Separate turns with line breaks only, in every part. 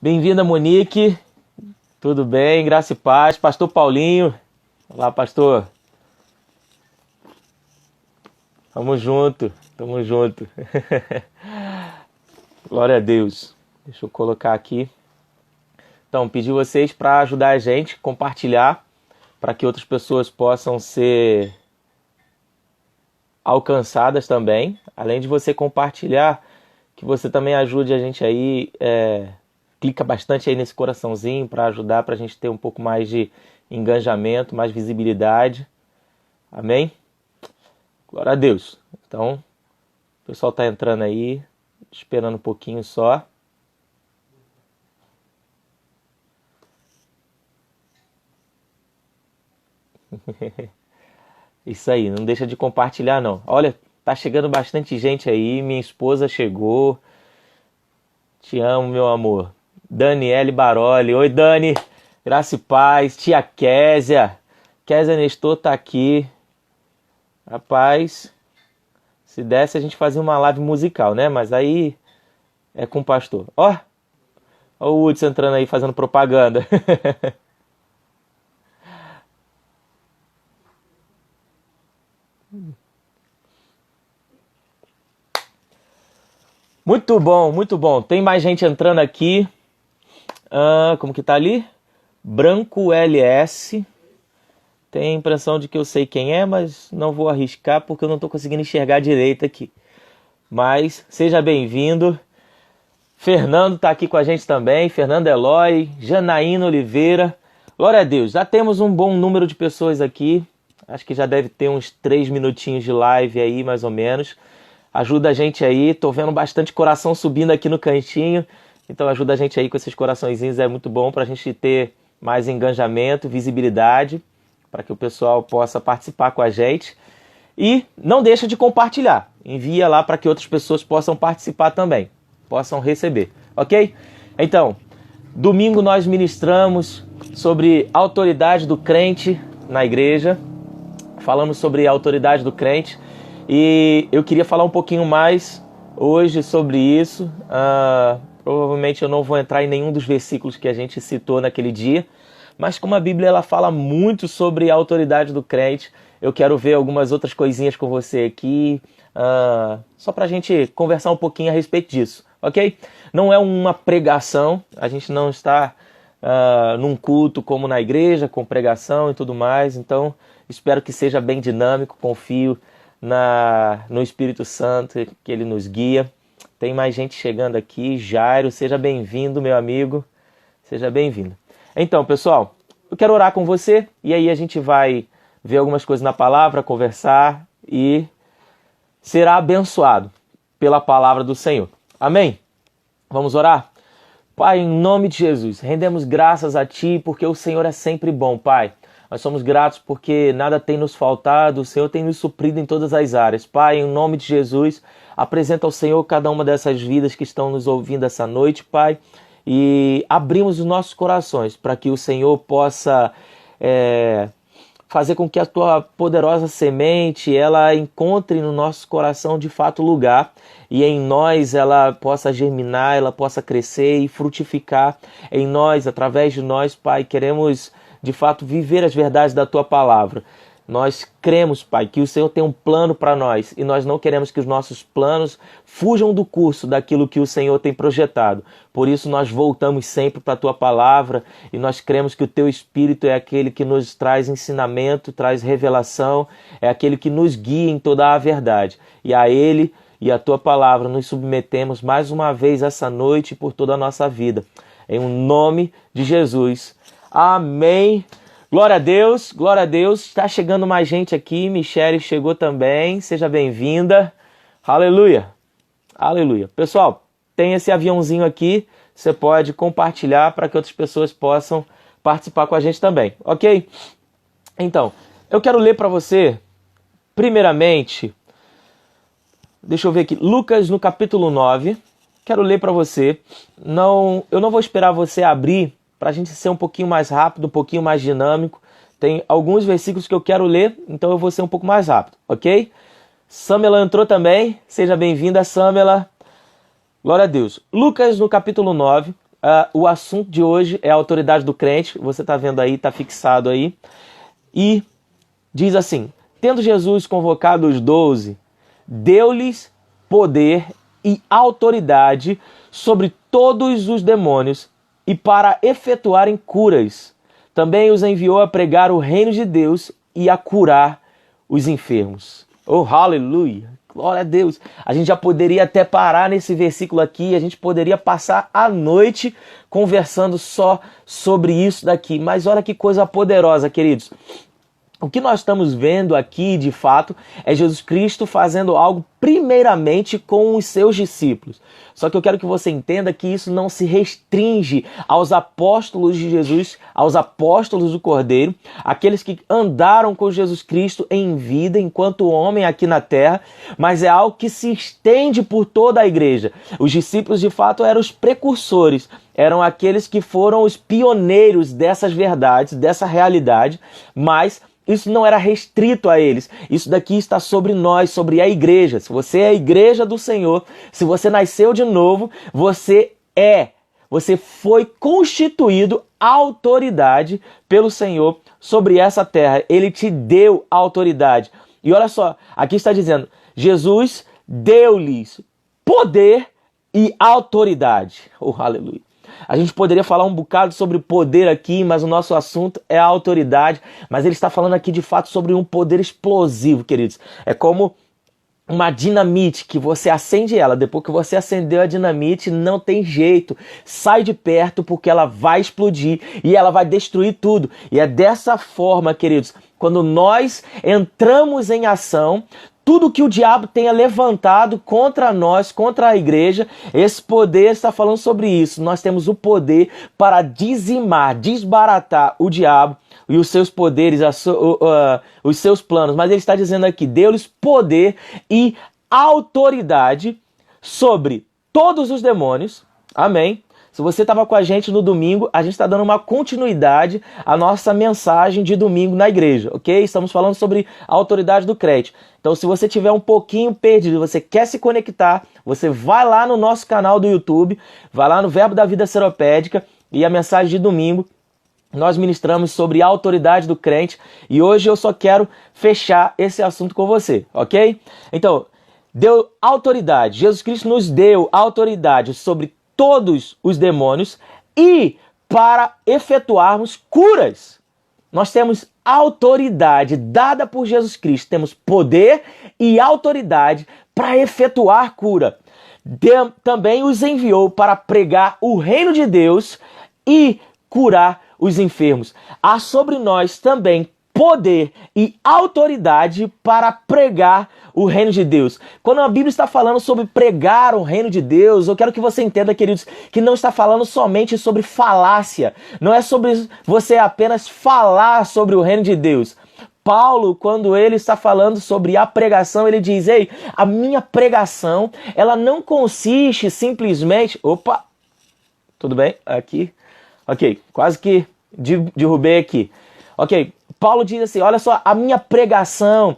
Bem-vinda, Monique. Tudo bem? Graça e paz. Pastor Paulinho. Olá, pastor. Tamo junto, tamo junto. Glória a Deus. Deixa eu colocar aqui. Então, pedi vocês para ajudar a gente, compartilhar, para que outras pessoas possam ser alcançadas também. Além de você compartilhar, que você também ajude a gente aí, clica bastante aí nesse coraçãozinho para ajudar, para a gente ter um pouco mais de engajamento, mais visibilidade. Amém? Glória a Deus. Então, o pessoal está entrando aí, esperando um pouquinho só. Isso aí, não deixa de compartilhar não. Olha, tá chegando bastante gente aí, minha esposa chegou. Te amo, meu amor. Daniele Baroli. Oi, Dani. Graça e paz. Tia Késia. Késia Nestor tá aqui. Rapaz, se desse a gente fazia uma live musical, né? Mas aí é com o pastor. Ó o Hudson entrando aí fazendo propaganda. Muito bom, muito bom. Tem mais gente entrando aqui. Como que tá ali? Branco LS. Tem a impressão de que eu sei quem é, mas não vou arriscar porque eu não estou conseguindo enxergar direito aqui. Mas seja bem-vindo. Fernando está aqui com a gente também. Fernando Eloy, Janaína Oliveira. Glória a Deus. Já temos um bom número de pessoas aqui. Acho que já deve ter uns 3 minutinhos de live aí, mais ou menos. Ajuda a gente aí. Tô vendo bastante coração subindo aqui no cantinho. Então ajuda a gente aí com esses coraçõezinhos. É muito bom para a gente ter mais engajamento, visibilidade, para que o pessoal possa participar com a gente. E não deixa de compartilhar. Envia lá para que outras pessoas possam participar também, possam receber, ok? Então, domingo nós ministramos sobre a autoridade do crente na igreja. Falamos sobre a autoridade do crente. E eu queria falar um pouquinho mais hoje sobre isso. Provavelmente eu não vou entrar em nenhum dos versículos que a gente citou naquele dia. Mas como a Bíblia ela fala muito sobre a autoridade do crente, eu quero ver algumas outras coisinhas com você aqui, só para a gente conversar um pouquinho a respeito disso, ok? Não é uma pregação, a gente não está num culto como na igreja, com pregação e tudo mais, então espero que seja bem dinâmico, confio no Espírito Santo, que ele nos guia. Tem mais gente chegando aqui. Jairo, seja bem-vindo, meu amigo, seja bem-vindo. Então, pessoal, eu quero orar com você e aí a gente vai ver algumas coisas na palavra, conversar e será abençoado pela palavra do Senhor. Amém? Vamos orar? Pai, em nome de Jesus, rendemos graças a Ti porque o Senhor é sempre bom, Pai. Nós somos gratos porque nada tem nos faltado, o Senhor tem nos suprido em todas as áreas. Pai, em nome de Jesus, apresenta ao Senhor cada uma dessas vidas que estão nos ouvindo essa noite, Pai. E abrimos os nossos corações para que o Senhor possa fazer com que a Tua poderosa semente ela encontre no nosso coração de fato lugar e em nós ela possa germinar, ela possa crescer e frutificar em nós, através de nós, Pai. Queremos de fato viver as verdades da Tua palavra. Nós cremos, Pai, que o Senhor tem um plano para nós e nós não queremos que os nossos planos fujam do curso daquilo que o Senhor tem projetado. Por isso nós voltamos sempre para a Tua palavra e nós cremos que o Teu Espírito é aquele que nos traz ensinamento, traz revelação, é aquele que nos guia em toda a verdade. E a Ele e a Tua palavra nos submetemos mais uma vez essa noite e por toda a nossa vida. Em nome de Jesus. Amém. Glória a Deus, glória a Deus. Está chegando mais gente aqui. Michele chegou também. Seja bem-vinda. Aleluia. Aleluia. Pessoal, tem esse aviãozinho aqui. Você pode compartilhar para que outras pessoas possam participar com a gente também. Ok? Então, eu quero ler para você, primeiramente, deixa eu ver aqui, Lucas no capítulo 9. Quero ler para você. Eu não vou esperar você abrir, para a gente ser um pouquinho mais rápido, um pouquinho mais dinâmico. Tem alguns versículos que eu quero ler, então eu vou ser um pouco mais rápido, ok? Samela entrou também, seja bem-vinda, Samela. Glória a Deus. Lucas, no capítulo 9, O assunto de hoje é a autoridade do crente. Você está vendo aí, está fixado aí. E diz assim: tendo Jesus convocado os 12, deu-lhes poder e autoridade sobre todos os demônios e para efetuarem curas. Também os enviou a pregar o reino de Deus e a curar os enfermos. Oh, aleluia! Glória a Deus! A gente já poderia até parar nesse versículo aqui, a gente poderia passar a noite conversando só sobre isso daqui. Mas olha que coisa poderosa, queridos. O que nós estamos vendo aqui, de fato, é Jesus Cristo fazendo algo primeiramente com os seus discípulos. Só que eu quero que você entenda que isso não se restringe aos apóstolos de Jesus, aos apóstolos do Cordeiro, aqueles que andaram com Jesus Cristo em vida enquanto homem aqui na terra, mas é algo que se estende por toda a igreja. Os discípulos, de fato, eram os precursores, eram aqueles que foram os pioneiros dessas verdades, dessa realidade, mas isso não era restrito a eles. Isso daqui está sobre nós, sobre a igreja. Se você é a igreja do Senhor, se você nasceu de novo, você foi constituído autoridade pelo Senhor sobre essa terra. Ele te deu autoridade. E olha só, aqui está dizendo, Jesus deu-lhes poder e autoridade. Oh, aleluia. A gente poderia falar um bocado sobre poder aqui, mas o nosso assunto é a autoridade. Mas ele está falando aqui de fato sobre um poder explosivo, queridos. É como uma dinamite que você acende ela. Depois que você acendeu a dinamite, não tem jeito. Sai de perto porque ela vai explodir e ela vai destruir tudo. E é dessa forma, queridos, quando nós entramos em ação, tudo que o diabo tenha levantado contra nós, contra a igreja, esse poder está falando sobre isso. Nós temos o poder para dizimar, desbaratar o diabo e os seus poderes, os seus planos. Mas ele está dizendo aqui, deu-lhes poder e autoridade sobre todos os demônios. Amém? Se você estava com a gente no domingo, a gente está dando uma continuidade à nossa mensagem de domingo na igreja, ok? Estamos falando sobre a autoridade do crente. Então, se você tiver um pouquinho perdido, você quer se conectar, você vai lá no nosso canal do YouTube, vai lá no Verbo da Vida Seropédica e a mensagem de domingo, nós ministramos sobre a autoridade do crente e hoje eu só quero fechar esse assunto com você, ok? Então, deu autoridade, Jesus Cristo nos deu autoridade sobre todos os demônios e para efetuarmos curas. Nós temos autoridade dada por Jesus Cristo, temos poder e autoridade para efetuar cura. Também os enviou para pregar o reino de Deus e curar os enfermos. Há sobre nós também poder e autoridade para pregar o reino de Deus. Quando a Bíblia está falando sobre pregar o reino de Deus, eu quero que você entenda, queridos, que não está falando somente sobre falácia. Não é sobre você apenas falar sobre o reino de Deus. Paulo, quando ele está falando sobre a pregação, ele diz, ei, a minha pregação, ela não consiste simplesmente... Opa! Tudo bem? Aqui. Ok, quase que derrubei aqui. Ok, Paulo diz assim, olha só, a minha pregação,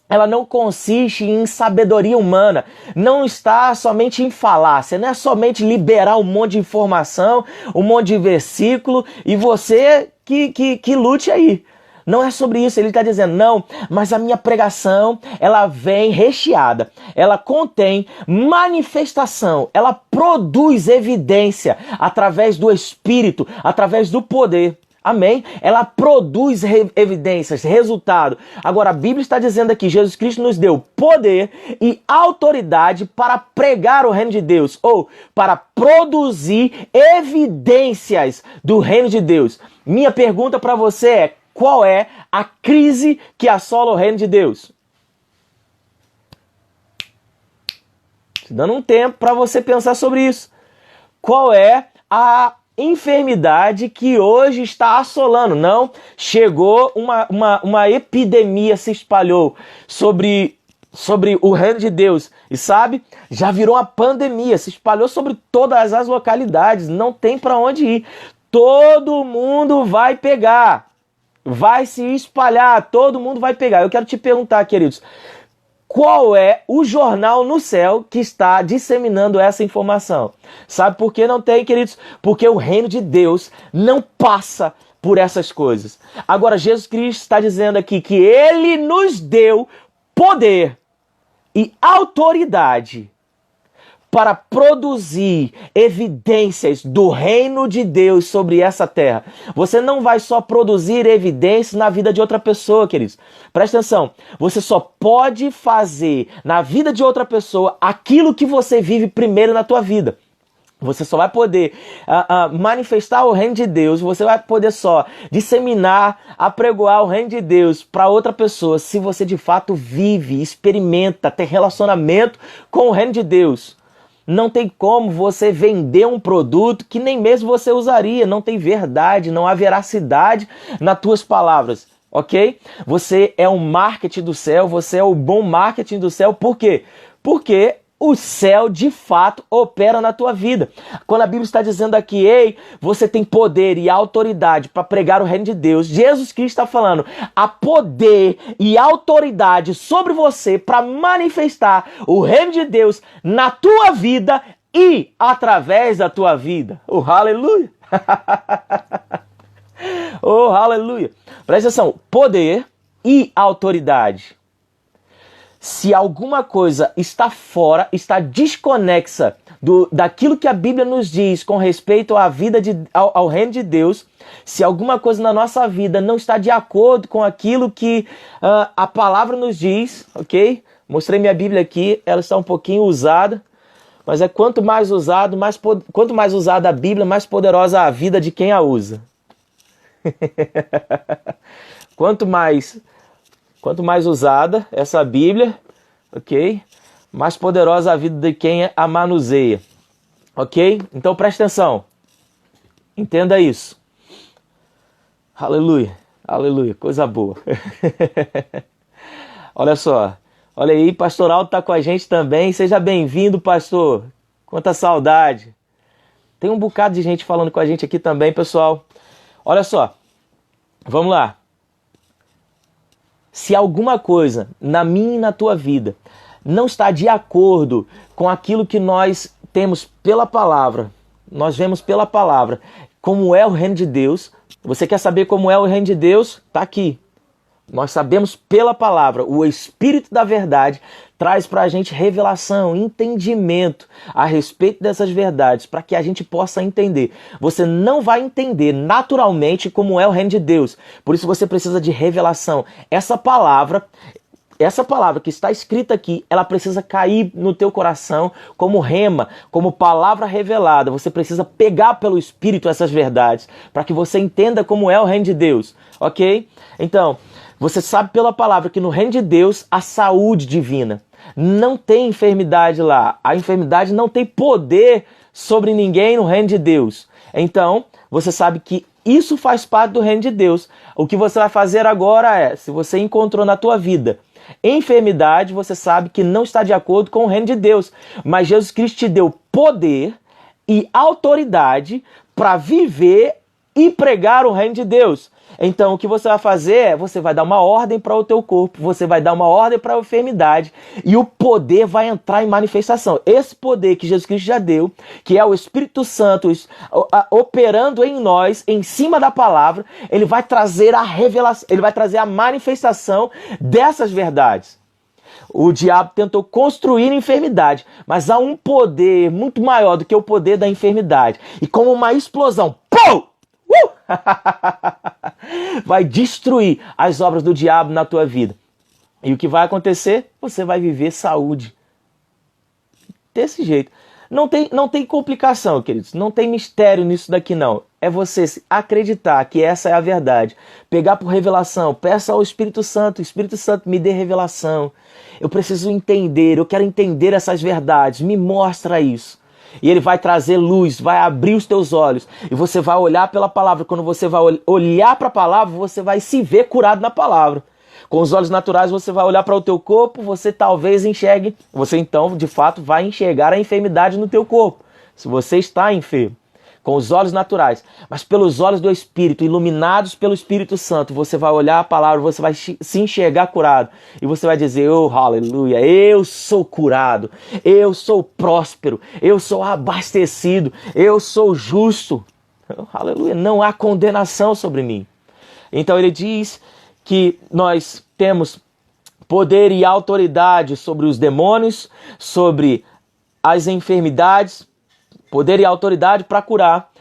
ela não consiste em sabedoria humana, não está somente em falácia, não é somente liberar um monte de informação, um monte de versículo e você que lute aí. Não é sobre isso, ele está dizendo, não, mas a minha pregação, ela vem recheada, ela contém manifestação, ela produz evidência através do Espírito, através do poder. Amém? Ela produz evidências, resultado. Agora, a Bíblia está dizendo aqui, Jesus Cristo nos deu poder e autoridade para pregar o reino de Deus, ou para produzir evidências do reino de Deus. Minha pergunta para você é, qual é a crise que assola o reino de Deus? Te dando um tempo para você pensar sobre isso. Qual é a enfermidade que hoje está assolando? Não, chegou uma epidemia, se espalhou sobre o reino de Deus. E sabe, já virou uma pandemia, se espalhou sobre todas as localidades, não tem para onde ir. Todo mundo vai pegar. Vai se espalhar, todo mundo vai pegar. Eu quero te perguntar, queridos, qual é o jornal no céu que está disseminando essa informação. Sabe por que não tem, queridos? Porque o reino de Deus não passa por essas coisas. Agora, Jesus Cristo está dizendo aqui que Ele nos deu poder e autoridade para produzir evidências do reino de Deus sobre essa terra. Você não vai só produzir evidências na vida de outra pessoa, queridos. Presta atenção, você só pode fazer na vida de outra pessoa aquilo que você vive primeiro na tua vida. Você só vai poder manifestar o reino de Deus, você vai poder só disseminar, apregoar o reino de Deus para outra pessoa se você de fato vive, experimenta, tem relacionamento com o reino de Deus. Não tem como você vender um produto que nem mesmo você usaria, não tem verdade, não há veracidade nas tuas palavras, ok? Você é um marketing do céu, você é o bom marketing do céu, por quê? Porque o céu, de fato, opera na tua vida. Quando a Bíblia está dizendo aqui, ei, você tem poder e autoridade para pregar o reino de Deus, Jesus Cristo está falando, há poder e autoridade sobre você para manifestar o reino de Deus na tua vida e através da tua vida. Oh, aleluia! Oh, aleluia! Presta atenção, poder e autoridade. Se alguma coisa está fora, está desconexa daquilo que a Bíblia nos diz com respeito à vida ao reino de Deus, se alguma coisa na nossa vida não está de acordo com aquilo que a palavra nos diz, ok? Mostrei minha Bíblia aqui, ela está um pouquinho usada, mas quanto mais usada a Bíblia, mais poderosa a vida de quem a usa. Quanto mais usada essa Bíblia, ok? Mais poderosa a vida de quem a manuseia, ok? Então presta atenção, entenda isso. Aleluia, aleluia, coisa boa. Olha só, olha aí, Pastor Aldo está com a gente também, seja bem-vindo, pastor, quanta saudade. Tem um bocado de gente falando com a gente aqui também, pessoal. Olha só, vamos lá. Se alguma coisa na minha e na tua vida não está de acordo com aquilo que nós temos pela palavra, nós vemos pela palavra, como é o reino de Deus, você quer saber como é o reino de Deus? Está aqui. Nós sabemos pela palavra, o Espírito da verdade traz para a gente revelação, entendimento a respeito dessas verdades, para que a gente possa entender. Você não vai entender naturalmente como é o reino de Deus, por isso você precisa de revelação. Essa palavra que está escrita aqui, ela precisa cair no teu coração como rema, como palavra revelada. Você precisa pegar pelo Espírito essas verdades, para que você entenda como é o reino de Deus, ok? Então, você sabe pela palavra que no reino de Deus há saúde divina. Não tem enfermidade lá. A enfermidade não tem poder sobre ninguém no reino de Deus. Então, você sabe que isso faz parte do reino de Deus. O que você vai fazer agora é, se você encontrou na tua vida enfermidade, você sabe que não está de acordo com o reino de Deus. Mas Jesus Cristo te deu poder e autoridade para viver e pregar o reino de Deus. Então, o que você vai fazer é, você vai dar uma ordem para o teu corpo, você vai dar uma ordem para a enfermidade e o poder vai entrar em manifestação. Esse poder que Jesus Cristo já deu, que é o Espírito Santo operando em nós, em cima da palavra, ele vai trazer a revelação, ele vai trazer a manifestação dessas verdades. O diabo tentou construir enfermidade, mas há um poder muito maior do que o poder da enfermidade. E como uma explosão, pum! Vai destruir as obras do diabo na tua vida. E o que vai acontecer? Você vai viver saúde. Desse jeito. Não tem complicação, queridos. Não tem mistério nisso daqui, não. É você acreditar que essa é a verdade. Pegar por revelação. Peça ao Espírito Santo. Espírito Santo, me dê revelação. Eu preciso entender. Eu quero entender essas verdades. Me mostra isso. E ele vai trazer luz, vai abrir os teus olhos. E você vai olhar pela palavra. Quando você vai olhar para a palavra, você vai se ver curado na palavra. Com os olhos naturais, você vai olhar para o teu corpo, você talvez enxergue. Você então, de fato, vai enxergar a enfermidade no teu corpo. Se você está enfermo. com os olhos naturais, mas pelos olhos do Espírito, iluminados pelo Espírito Santo, você vai olhar a palavra, você vai se enxergar curado, e você vai dizer, oh, aleluia, eu sou curado, eu sou próspero, eu sou abastecido, eu sou justo, aleluia, não há condenação sobre mim. Então ele diz que nós temos poder e autoridade sobre os demônios, sobre as enfermidades, poder e autoridade para curar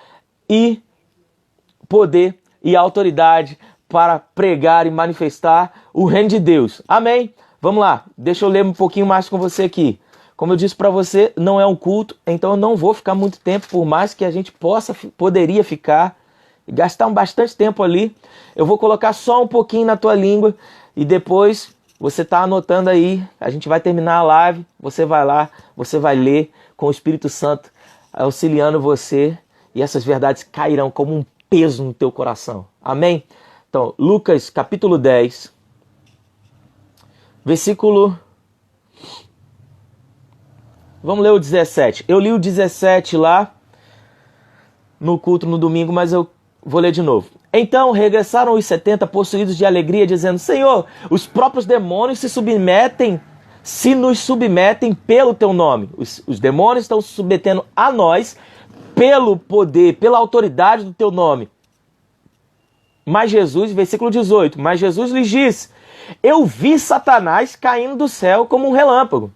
e poder e autoridade para pregar e manifestar o reino de Deus. Amém? Vamos lá, deixa eu ler um pouquinho mais com você aqui. Como eu disse para você, não é um culto, então eu não vou ficar muito tempo, por mais que a gente poderia ficar e gastar bastante tempo ali. Eu vou colocar só um pouquinho na tua língua e depois você está anotando aí, a gente vai terminar a live, você vai lá, você vai ler com o Espírito Santo auxiliando você e essas verdades cairão como um peso no teu coração. Amém? Então, Lucas capítulo 10, versículo... Vamos ler o 17. Eu li o 17 lá no culto no domingo, mas eu vou ler de novo. Então regressaram os 70 possuídos de alegria, dizendo, Senhor, os próprios demônios se nos submetem pelo teu nome. Os demônios estão se submetendo a nós pelo poder, pela autoridade do teu nome. Mas Jesus, versículo 18, mas Jesus lhes disse, eu vi Satanás caindo do céu como um relâmpago.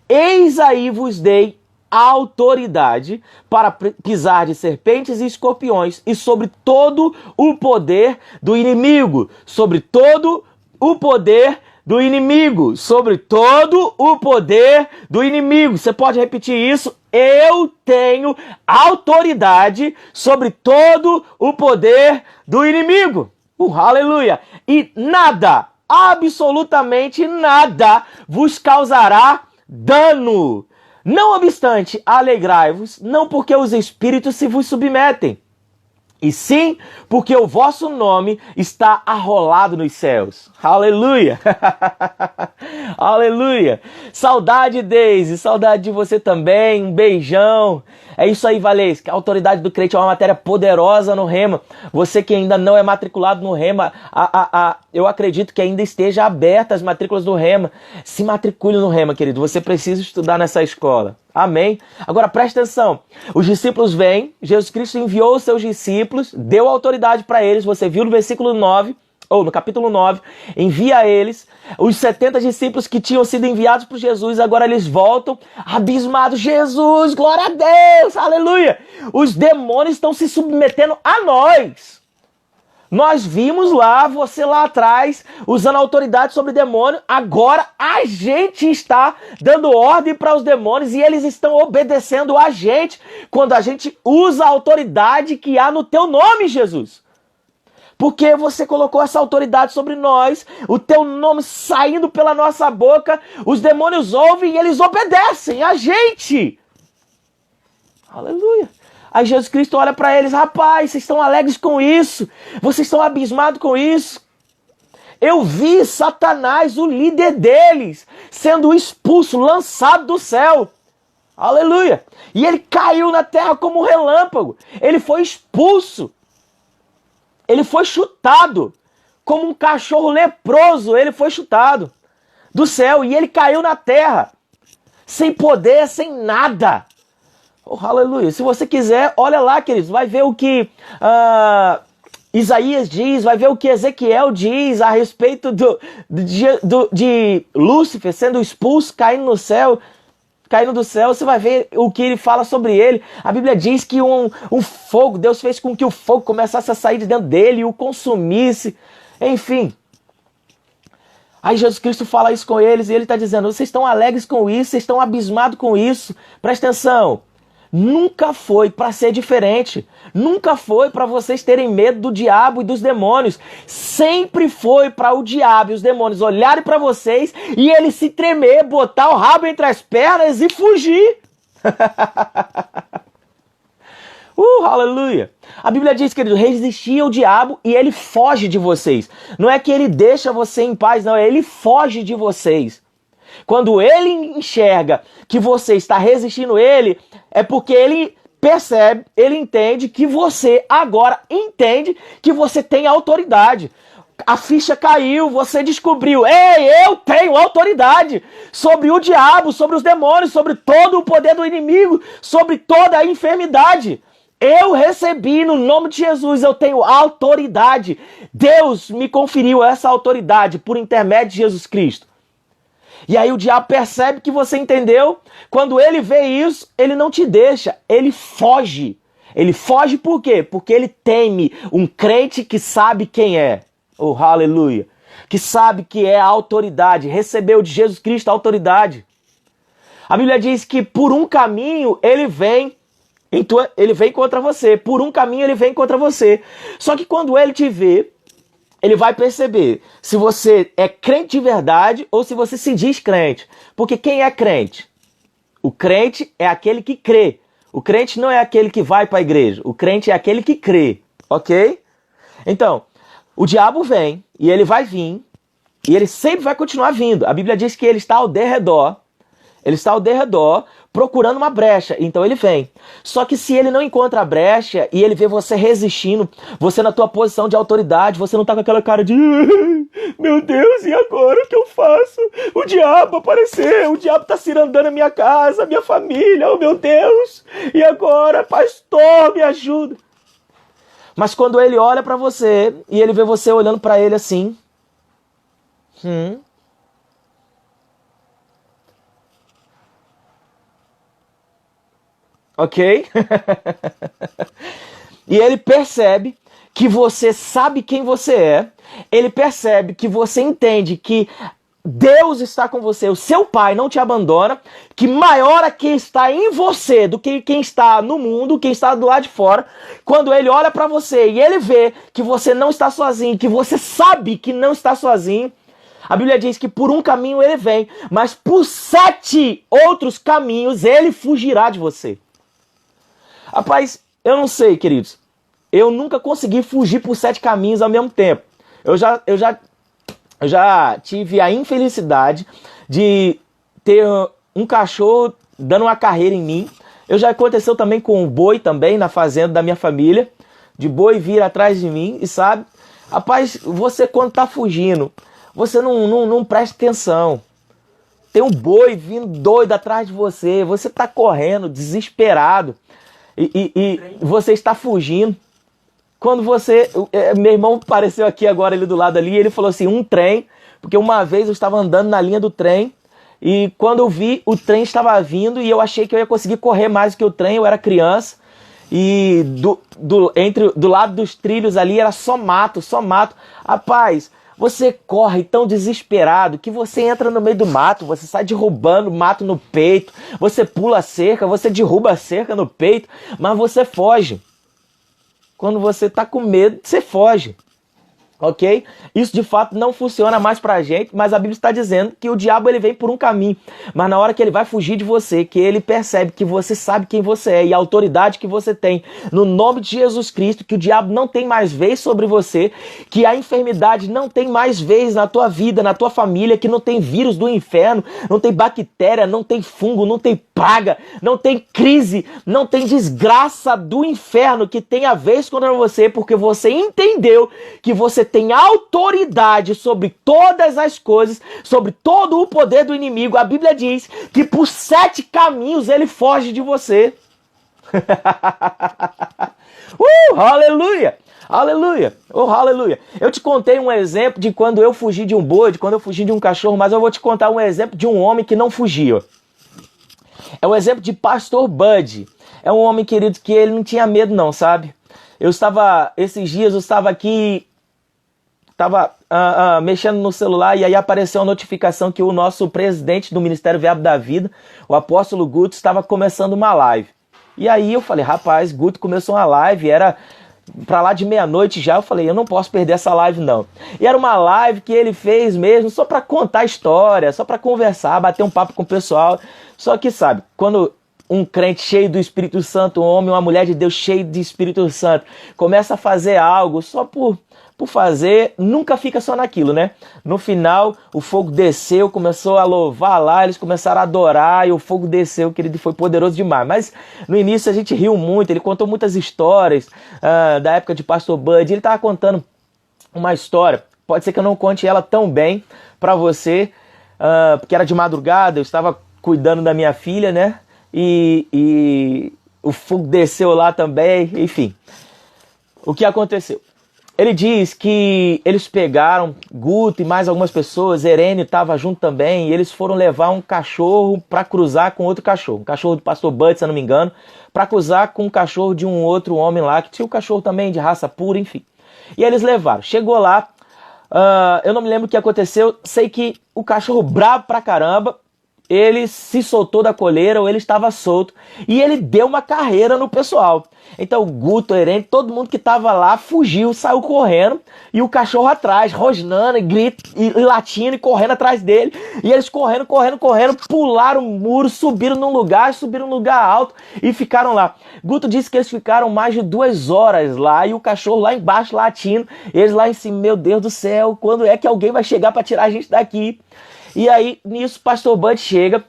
Eis aí vos dei autoridade para pisar de serpentes e escorpiões e sobre todo o poder do inimigo, sobre todo o poder do inimigo, sobre todo o poder do inimigo. Você pode repetir isso? Eu tenho autoridade sobre todo o poder do inimigo. Aleluia! E nada, absolutamente nada vos causará dano. Não obstante, alegrai-vos, não porque os espíritos se vos submetem, e sim porque o vosso nome está arrolado nos céus. Aleluia! Aleluia! Saudade, Deise, saudade de você também, um beijão. É isso aí, Valesca, a autoridade do crente é uma matéria poderosa no Rema. Você que ainda não é matriculado no Rema, eu acredito que ainda esteja aberta as matrículas do Rema. Se matricule no Rema, querido, você precisa estudar nessa escola. Amém? Agora presta atenção, os discípulos vêm, Jesus Cristo enviou os seus discípulos, deu autoridade para eles, você viu no versículo 9, ou no capítulo 9, envia eles, os 70 discípulos que tinham sido enviados por Jesus, agora eles voltam, abismados, Jesus, glória a Deus, aleluia, os demônios estão se submetendo a nós. Nós vimos lá, você lá atrás, usando autoridade sobre demônio. Agora a gente está dando ordem para os demônios e eles estão obedecendo a gente quando a gente usa a autoridade que há no teu nome, Jesus. Porque você colocou essa autoridade sobre nós, o teu nome saindo pela nossa boca, os demônios ouvem e eles obedecem a gente. Aleluia. Aí Jesus Cristo olha para eles, rapaz, vocês estão alegres com isso? Vocês estão abismados com isso? Eu vi Satanás, o líder deles, sendo expulso, lançado do céu. Aleluia! E ele caiu na terra como um relâmpago. Ele foi expulso. Ele foi chutado. Como um cachorro leproso, ele foi chutado do céu. E ele caiu na terra. Sem poder, sem nada. Oh, aleluia. Se você quiser, olha lá, queridos, vai ver o que Isaías diz, vai ver o que Ezequiel diz a respeito de Lúcifer sendo expulso, caindo do céu, você vai ver o que ele fala sobre ele. A Bíblia diz que um fogo, Deus fez com que o fogo começasse a sair de dentro dele e o consumisse, enfim. Aí Jesus Cristo fala isso com eles e ele está dizendo, vocês estão alegres com isso, vocês estão abismados com isso, presta atenção. Nunca foi para ser diferente. Nunca foi para vocês terem medo do diabo e dos demônios. Sempre foi para o diabo e os demônios olharem para vocês e eles se tremer, botar o rabo entre as pernas e fugir. Aleluia. A Bíblia diz, querido, resistir ao diabo e ele foge de vocês. Não é que ele deixa você em paz, não. Ele foge de vocês. Quando ele enxerga que você está resistindo a ele, é porque ele percebe, ele entende que você agora entende que você tem autoridade. A ficha caiu, você descobriu, ei, eu tenho autoridade sobre o diabo, sobre os demônios, sobre todo o poder do inimigo, sobre toda a enfermidade. Eu recebi no nome de Jesus, eu tenho autoridade. Deus me conferiu essa autoridade por intermédio de Jesus Cristo. E aí o diabo percebe que você entendeu. Quando ele vê isso, ele não te deixa, ele foge. Ele foge por quê? Porque ele teme um crente que sabe quem é. Oh, aleluia. Que sabe que é a autoridade, recebeu de Jesus Cristo a autoridade. A Bíblia diz que por um caminho ele vem contra você. Por um caminho ele vem contra você. Só que quando ele te vê, ele vai perceber se você é crente de verdade ou se você se diz crente. Porque quem é crente? O crente é aquele que crê. O crente não é aquele que vai para a igreja. O crente é aquele que crê. Ok? Então, o diabo vem e ele vai vir e ele sempre vai continuar vindo. A Bíblia diz que ele está ao derredor. Ele está ao derredor procurando uma brecha, então ele vem. Só que se ele não encontra a brecha e ele vê você resistindo, você na tua posição de autoridade, você não tá com aquela cara de meu Deus, e agora o que eu faço? O diabo apareceu, o diabo tá cirandando a minha casa, a minha família, oh meu Deus, e agora, pastor, me ajuda. Mas quando ele olha pra você e ele vê você olhando pra ele assim, ok? E ele percebe que você sabe quem você é, ele percebe que você entende que Deus está com você, o seu Pai não te abandona, que maior é quem está em você do que quem está no mundo, quem está do lado de fora. Quando ele olha para você e ele vê que você não está sozinho, que você sabe que não está sozinho, a Bíblia diz que por um caminho ele vem, mas por 7 outros caminhos ele fugirá de você. Rapaz, eu não sei, queridos. Eu nunca consegui fugir por 7 caminhos ao mesmo tempo. Eu já tive a infelicidade de ter um cachorro dando uma carreira em mim. Já aconteceu também com um boi também na fazenda da minha família. De boi vir atrás de mim e sabe? Rapaz, você quando tá fugindo, você não presta atenção. Tem um boi vindo doido atrás de você. Você tá correndo, desesperado. E você está fugindo. Quando você... Meu irmão apareceu aqui agora, ali do lado ali, e ele falou assim, um trem, porque uma vez eu estava andando na linha do trem, e quando eu vi, o trem estava vindo, e eu achei que eu ia conseguir correr mais do que o trem, eu era criança, e do lado dos trilhos ali era só mato, só mato. Rapaz, você corre tão desesperado que você entra no meio do mato, você sai derrubando mato no peito, você pula a cerca, você derruba a cerca no peito, mas você foge. Quando você tá com medo, você foge. Ok? Isso de fato não funciona mais pra gente, mas a Bíblia está dizendo que o diabo ele vem por um caminho, mas na hora que ele vai fugir de você, que ele percebe que você sabe quem você é e a autoridade que você tem, no nome de Jesus Cristo, que o diabo não tem mais vez sobre você, que a enfermidade não tem mais vez na tua vida, na tua família, que não tem vírus do inferno, não tem bactéria, não tem fungo, não tem praga, não tem crise, não tem desgraça do inferno que tenha vez contra você, porque você entendeu que você tem autoridade sobre todas as coisas, sobre todo o poder do inimigo. A Bíblia diz que por 7 caminhos ele foge de você. Aleluia! Aleluia! Oh, aleluia! Eu te contei um exemplo de quando eu fugi de um boi, de quando eu fugi de um cachorro, mas eu vou te contar um exemplo de um homem que não fugia. É o exemplo de Pastor Bud. É um homem, querido, que ele não tinha medo não, sabe? Esses dias eu estava aqui, mexendo no celular e aí apareceu a notificação que o nosso presidente do Ministério Verbo da Vida, o apóstolo Guto, estava começando uma live. E aí eu falei, rapaz, Guto começou uma live, era pra lá de meia-noite já, eu falei, eu não posso perder essa live não. E era uma live que ele fez mesmo só pra contar história, só pra conversar, bater um papo com o pessoal. Só que, sabe, quando um crente cheio do Espírito Santo, um homem, uma mulher de Deus cheio de Espírito Santo, começa a fazer algo só por fazer, nunca fica só naquilo, né? No final, o fogo desceu, começou a louvar lá, eles começaram a adorar e o fogo desceu, querido, foi poderoso demais. Mas no início a gente riu muito, ele contou muitas histórias da época de Pastor Bud, ele estava contando uma história, pode ser que eu não conte ela tão bem para você, porque era de madrugada, eu estava cuidando da minha filha, né? E o fogo desceu lá também, enfim. O que aconteceu? Ele diz que eles pegaram, Guto e mais algumas pessoas, Irene estava junto também, e eles foram levar um cachorro para cruzar com outro cachorro. Um cachorro do pastor Bud, se eu não me engano, para cruzar com um cachorro de um outro homem lá, que tinha um cachorro também de raça pura, enfim. E eles levaram. Chegou lá, eu não me lembro o que aconteceu, sei que o cachorro bravo pra caramba, ele se soltou da coleira ou ele estava solto e ele deu uma carreira no pessoal. Então o Guto, Irene, todo mundo que estava lá fugiu, saiu correndo e o cachorro atrás, rosnando, e latindo e correndo atrás dele. E eles correndo, pularam o muro, subiram num lugar alto e ficaram lá. Guto disse que eles ficaram mais de 2 horas lá e o cachorro lá embaixo latindo, eles lá em cima, meu Deus do céu, quando é que alguém vai chegar para tirar a gente daqui? E aí, nisso, Pastor Bud chega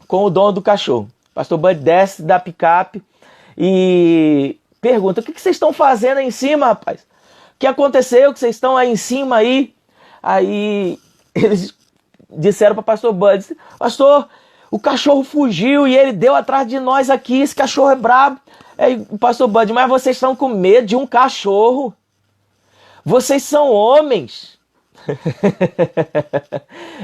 com o dono do cachorro. Pastor Bud desce da picape e pergunta, o que vocês estão fazendo aí em cima, rapaz? O que aconteceu que vocês estão aí em cima aí? Aí eles disseram para Pastor Bud, pastor, o cachorro fugiu e ele deu atrás de nós aqui, esse cachorro é brabo. Aí o Pastor Bud, mas vocês estão com medo de um cachorro? Vocês são homens.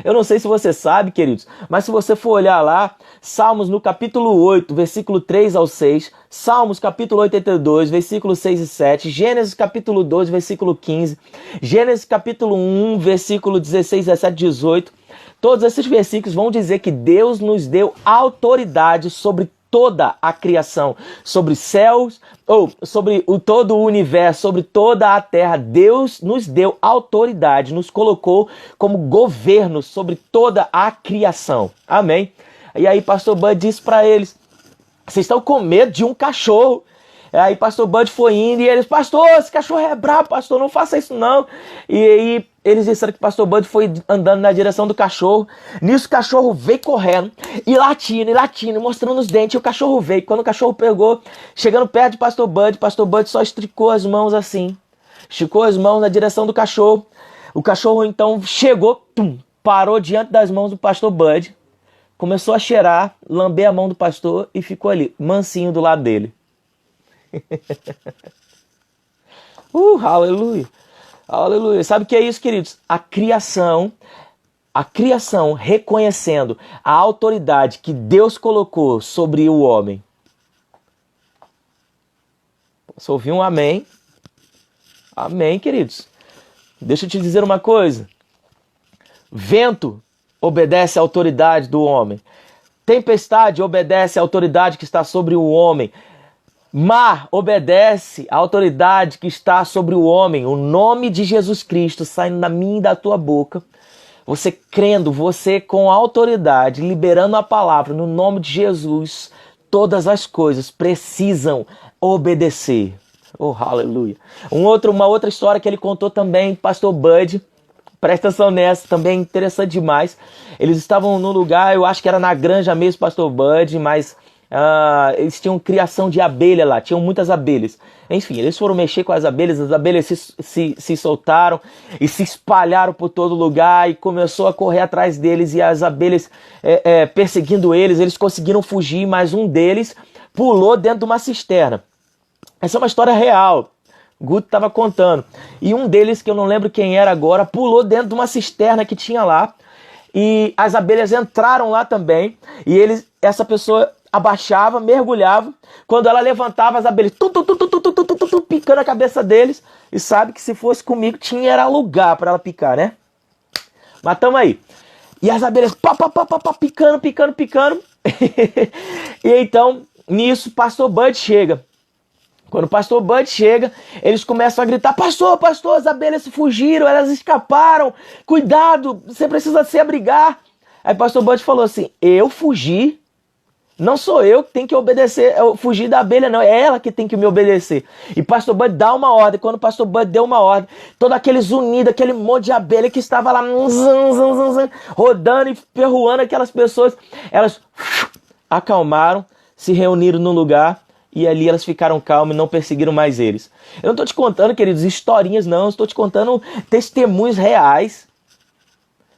Eu não sei se você sabe, queridos, mas se você for olhar lá, Salmos no capítulo 8, versículo 3 ao 6, Salmos capítulo 82, versículo 6 e 7, Gênesis capítulo 2, versículo 15, Gênesis capítulo 1, versículo 16, 17, 18, todos esses versículos vão dizer que Deus nos deu autoridade sobre toda a criação, sobre céus, ou sobre todo o universo, sobre toda a terra. Deus nos deu autoridade, nos colocou como governo sobre toda a criação. Amém? E aí pastor Bud disse para eles, vocês estão com medo de um cachorro. Aí pastor Bud foi indo e eles, pastor, esse cachorro é brabo, pastor, não faça isso não. E aí eles disseram que pastor Bud foi andando na direção do cachorro. Nisso o cachorro veio correndo e latindo, mostrando os dentes. E o cachorro veio. Quando o cachorro pegou, chegando perto de pastor Bud só esticou as mãos assim. Esticou as mãos na direção do cachorro. O cachorro então chegou, parou diante das mãos do pastor Bud. Começou a cheirar, lamber a mão do pastor e ficou ali, mansinho do lado dele. Aleluia. Aleluia. Sabe o que é isso, queridos? A criação reconhecendo a autoridade que Deus colocou sobre o homem. Posso ouvir um amém? Amém, queridos. Deixa eu te dizer uma coisa. Vento obedece à autoridade do homem. Tempestade obedece à autoridade que está sobre o homem. Mar obedece à autoridade que está sobre o homem. O nome de Jesus Cristo saindo da minha e da tua boca. Você crendo, você com autoridade, liberando a palavra no nome de Jesus. Todas as coisas precisam obedecer. Oh, aleluia. Uma outra história que ele contou também, pastor Bud. Presta atenção nessa, também interessante demais. Eles estavam num lugar, eu acho que era na granja mesmo, pastor Bud, mas... eles tinham criação de abelha lá, tinham muitas abelhas. Enfim, eles foram mexer com as abelhas se soltaram e se espalharam por todo lugar e começou a correr atrás deles e as abelhas perseguindo eles conseguiram fugir, mas um deles pulou dentro de uma cisterna. Essa é uma história real, Guto estava contando. E um deles, que eu não lembro quem era agora, pulou dentro de uma cisterna que tinha lá e as abelhas entraram lá também e essa pessoa abaixava, mergulhava, quando ela levantava as abelhas picando a cabeça deles, e sabe que se fosse comigo era lugar para ela picar, né? Mas tamo aí. E as abelhas picando. E então, nisso, pastor Bud chega. Quando o pastor Bud chega, eles começam a gritar, pastor, as abelhas fugiram, elas escaparam, cuidado, você precisa se abrigar. Aí o pastor Bud falou assim, eu fugi? Não sou eu que tenho que obedecer, fugir da abelha, não. É ela que tem que me obedecer. E pastor Bud dá uma ordem. Quando o pastor Bud deu uma ordem, todos aqueles unidos, aquele monte de abelha que estava lá rodando e ferroando aquelas pessoas, elas acalmaram, se reuniram num lugar e ali elas ficaram calmas e não perseguiram mais eles. Eu não estou te contando, queridos, historinhas, não. Estou te contando testemunhos reais.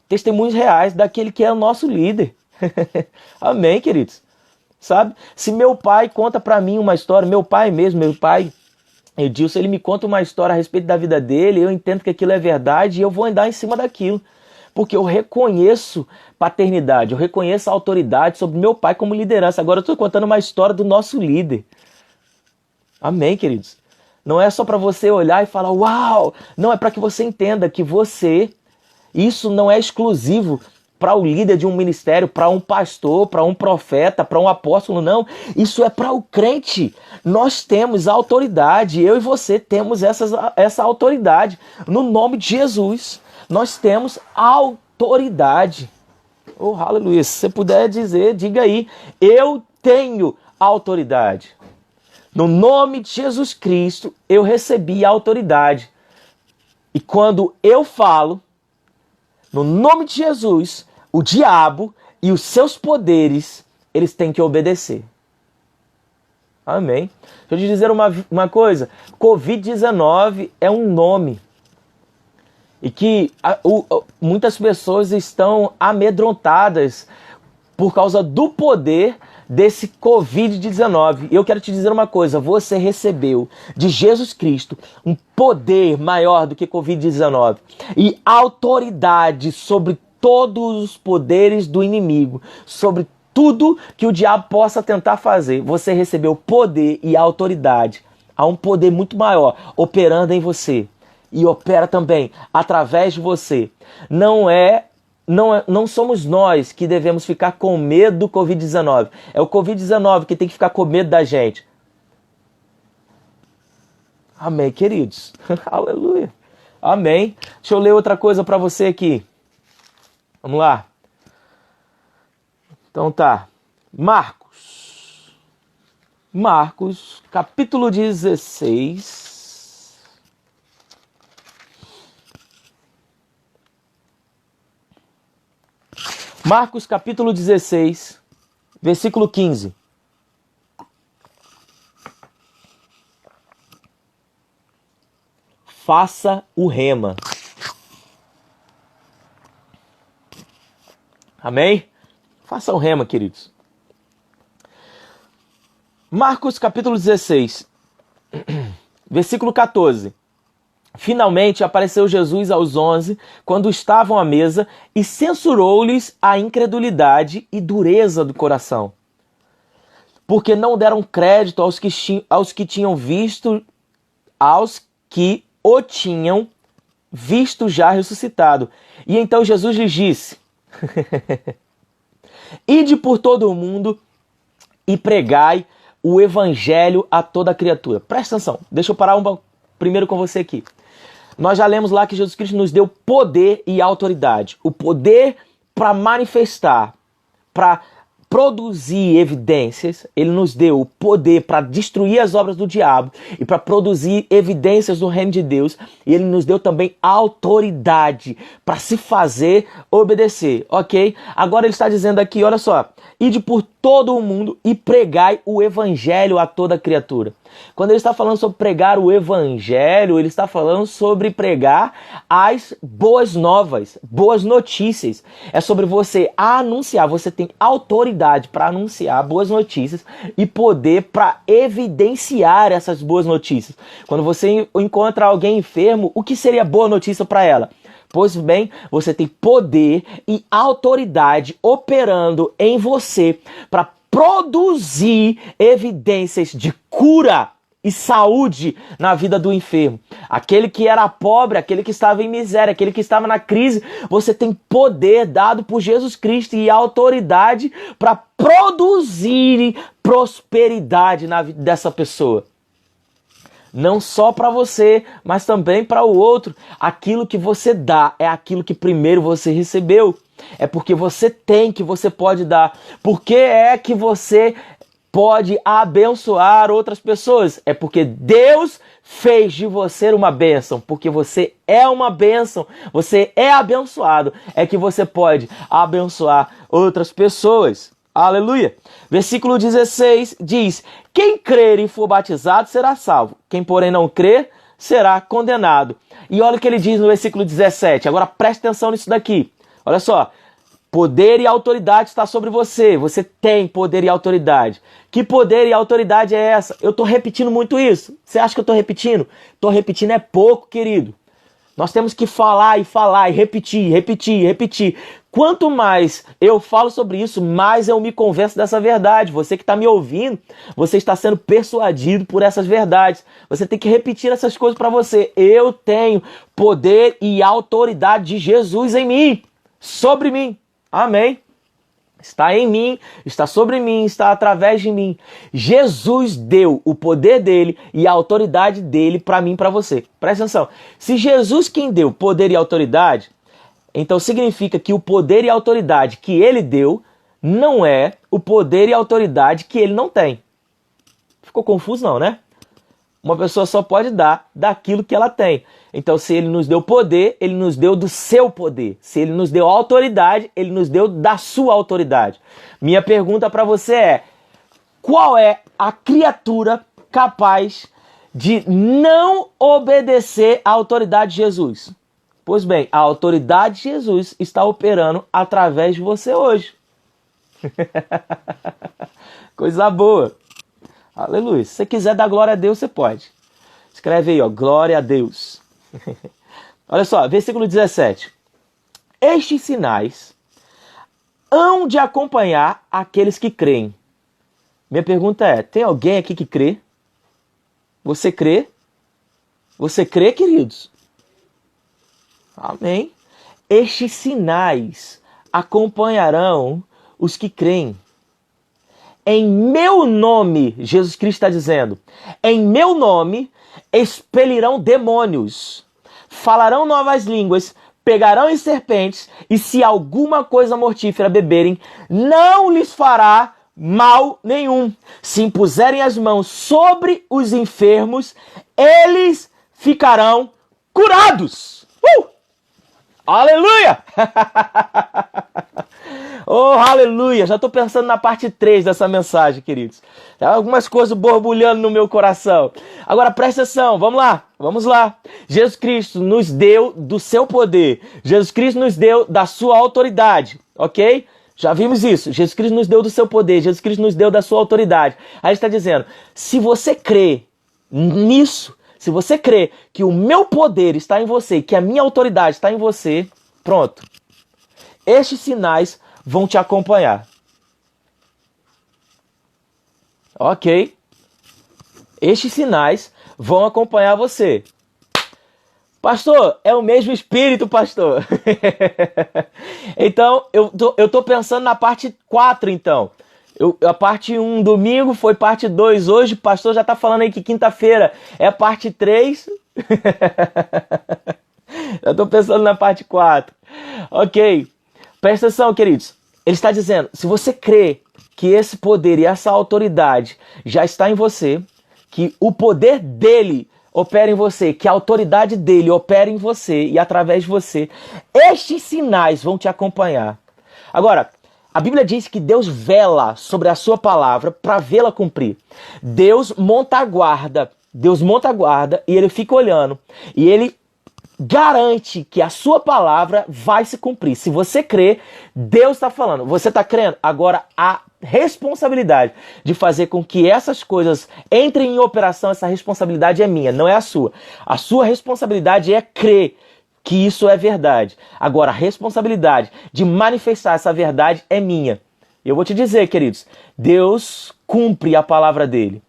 Testemunhos reais daquele que é o nosso líder. Amém, queridos? Sabe? Se meu pai conta pra mim uma história, meu pai, Edilson, ele me conta uma história a respeito da vida dele, eu entendo que aquilo é verdade e eu vou andar em cima daquilo. Porque eu reconheço paternidade, eu reconheço a autoridade sobre meu pai como liderança. Agora eu estou contando uma história do nosso líder. Amém, queridos? Não é só para você olhar e falar, uau! Não, é para que você entenda que isso não é exclusivo para o líder de um ministério, para um pastor, para um profeta, para um apóstolo, não. Isso é para o crente. Nós temos autoridade, eu e você temos essa autoridade. No nome de Jesus, nós temos autoridade. Oh, aleluia. Se você puder dizer, diga aí, eu tenho autoridade. No nome de Jesus Cristo, eu recebi a autoridade. E quando eu falo, no nome de Jesus, o diabo e os seus poderes, eles têm que obedecer. Amém. Deixa eu te dizer uma coisa. Covid-19 é um nome. E que muitas pessoas estão amedrontadas por causa do poder desse Covid-19. E eu quero te dizer uma coisa. Você recebeu de Jesus Cristo um poder maior do que Covid-19. E autoridade sobre todos os poderes do inimigo, sobre tudo que o diabo possa tentar fazer. Você recebeu poder e autoridade. Há um poder muito maior operando em você. E opera também através de você. Não somos nós que devemos ficar com medo do Covid-19. É o Covid-19 que tem que ficar com medo da gente. Amém, queridos. Aleluia. Amém. Deixa eu ler outra coisa para você aqui. Vamos lá. Então tá. Marcos, capítulo 16. Marcos, capítulo 16, versículo 15. Faça o rema. Amém? Faça o rema, queridos. Marcos capítulo 16, versículo 14. Finalmente apareceu Jesus aos 11, quando estavam à mesa, e censurou-lhes a incredulidade e dureza do coração. Porque não deram crédito aos que tinham visto, aos que o tinham visto já ressuscitado. E então Jesus lhes disse: Ide por todo o mundo e pregai o evangelho a toda criatura. Presta atenção, deixa eu parar primeiro com você aqui. Nós já lemos lá que Jesus Cristo nos deu poder e autoridade. O poder para manifestar, para produzir evidências. Ele nos deu o poder para destruir as obras do diabo e para produzir evidências do reino de Deus. E ele nos deu também autoridade para se fazer obedecer, ok? Agora ele está dizendo aqui, olha só, ide por todo o mundo e pregai o evangelho a toda criatura. Quando ele está falando sobre pregar o evangelho, ele está falando sobre pregar as boas novas, boas notícias. É sobre você anunciar, você tem autoridade para anunciar boas notícias e poder para evidenciar essas boas notícias. Quando você encontra alguém enfermo, o que seria boa notícia para ela? Pois bem, você tem poder e autoridade operando em você para produzir evidências de cura e saúde na vida do enfermo. Aquele que era pobre, aquele que estava em miséria, aquele que estava na crise, você tem poder dado por Jesus Cristo e autoridade para produzir prosperidade na vida dessa pessoa. Não só para você, mas também para o outro. Aquilo que você dá é aquilo que primeiro você recebeu. É porque você tem, que você pode dar. Por que é que você pode abençoar outras pessoas? É porque Deus fez de você uma bênção, porque você é uma bênção, você é abençoado, é que você pode abençoar outras pessoas. Aleluia! Versículo 16 diz: quem crer e for batizado será salvo, quem porém não crer será condenado. E olha o que ele diz no versículo 17, agora preste atenção nisso daqui, olha só. Poder e autoridade está sobre você. Você tem poder e autoridade. Que poder e autoridade é essa? Eu estou repetindo muito isso. Você acha que eu estou repetindo? Estou repetindo é pouco, querido. Nós temos que falar e falar e repetir, repetir, repetir. Quanto mais eu falo sobre isso, mais eu me convenço dessa verdade. Você que está me ouvindo, você está sendo persuadido por essas verdades. Você tem que repetir essas coisas para você. Eu tenho poder e autoridade de Jesus em mim, sobre mim. Amém. Está em mim, está sobre mim, está através de mim. Jesus deu o poder dele e a autoridade dele para mim e para você. Presta atenção. Se Jesus quem deu poder e autoridade, então significa que o poder e a autoridade que ele deu não é o poder e a autoridade que ele não tem. Ficou confuso não, né? Uma pessoa só pode dar daquilo que ela tem. Então, se ele nos deu poder, ele nos deu do seu poder. Se ele nos deu autoridade, ele nos deu da sua autoridade. Minha pergunta para você é: qual é a criatura capaz de não obedecer à autoridade de Jesus? Pois bem, a autoridade de Jesus está operando através de você hoje. Coisa boa. Aleluia. Se você quiser dar glória a Deus, você pode. Escreve aí, ó, glória a Deus. Olha só, versículo 17. Estes sinais hão de acompanhar aqueles que creem. Minha pergunta é, tem alguém aqui que crê? Você crê? Você crê, queridos? Amém. Estes sinais acompanharão os que creem. Em meu nome, Jesus Cristo está dizendo, em meu nome expelirão demônios, falarão novas línguas, pegarão em serpentes, e se alguma coisa mortífera beberem, não lhes fará mal nenhum. Se impuserem as mãos sobre os enfermos, eles ficarão curados. Aleluia! Oh, aleluia! Já estou pensando na parte 3 dessa mensagem, queridos. Tem algumas coisas borbulhando no meu coração. Agora presta atenção, vamos lá. Jesus Cristo nos deu do seu poder. Jesus Cristo nos deu da sua autoridade, ok? Já vimos isso. Jesus Cristo nos deu do seu poder. Jesus Cristo nos deu da sua autoridade. Aí ele está dizendo, se você crê nisso, se você crê que o meu poder está em você, que a minha autoridade está em você, pronto. Estes sinais vão te acompanhar. Ok? Estes sinais vão acompanhar você. Pastor, é o mesmo Espírito, pastor. Então, eu tô pensando na parte 4, então. A parte 1 domingo, foi parte 2 hoje. O pastor já está falando aí que quinta-feira é a parte 3. Eu estou pensando na parte 4. Ok. Presta atenção, queridos. Ele está dizendo, se você crê que esse poder e essa autoridade já está em você, que o poder dele opera em você, que a autoridade dele opera em você e através de você, estes sinais vão te acompanhar. Agora, a Bíblia diz que Deus vela sobre a sua palavra para vê-la cumprir. Deus monta a guarda e ele fica olhando. E ele garante que a sua palavra vai se cumprir. Se você crê, Deus está falando. Você está crendo? Agora a responsabilidade de fazer com que essas coisas entrem em operação, essa responsabilidade é minha, não é a sua. A sua responsabilidade é crer que isso é verdade. Agora, a responsabilidade de manifestar essa verdade é minha. Eu vou te dizer, queridos, Deus cumpre a palavra dele.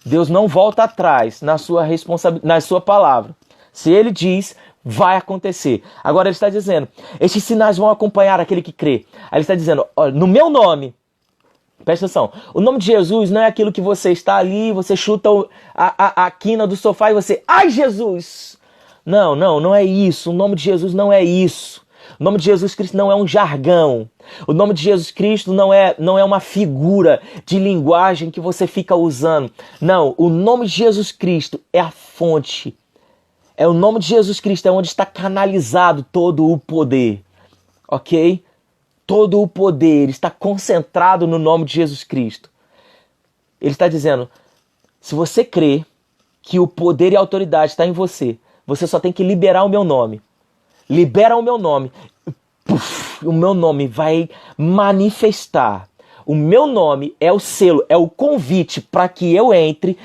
Deus não volta atrás na sua palavra. Se ele diz, vai acontecer. Agora ele está dizendo, estes sinais vão acompanhar aquele que crê. Aí ele está dizendo, olha, no meu nome, presta atenção, o nome de Jesus não é aquilo que você está ali, você chuta a quina do sofá e você, ai Jesus! Não é isso. O nome de Jesus não é isso. O nome de Jesus Cristo não é um jargão. O nome de Jesus Cristo não é uma figura de linguagem que você fica usando. Não, o nome de Jesus Cristo é a fonte. É o nome de Jesus Cristo, é onde está canalizado todo o poder. Ok? Todo o poder está concentrado no nome de Jesus Cristo. Ele está dizendo, se você crê que o poder e a autoridade está em você, você só tem que liberar o meu nome. Libera o meu nome. Puf, o meu nome vai manifestar. O meu nome é o selo, é o convite para que eu entre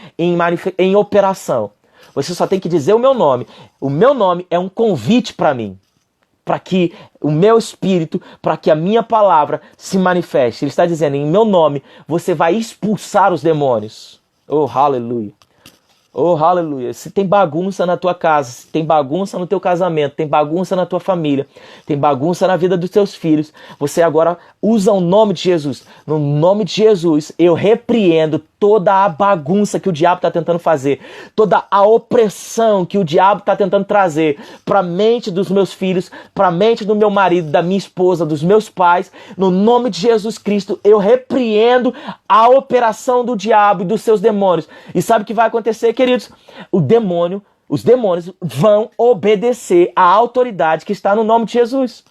em operação. Você só tem que dizer o meu nome. O meu nome é um convite para mim. Para que o meu espírito, para que a minha palavra se manifeste. Ele está dizendo, em meu nome, você vai expulsar os demônios. Oh, aleluia. Oh, aleluia. Se tem bagunça na tua casa, se tem bagunça no teu casamento, tem bagunça na tua família, tem bagunça na vida dos teus filhos, você agora usa o nome de Jesus. No nome de Jesus, eu repreendo toda a bagunça que o diabo está tentando fazer, toda a opressão que o diabo está tentando trazer para a mente dos meus filhos, para a mente do meu marido, da minha esposa, dos meus pais. No nome de Jesus Cristo, eu repreendo a operação do diabo e dos seus demônios. E sabe o que vai acontecer, queridos? Os demônios vão obedecer à autoridade que está no nome de Jesus.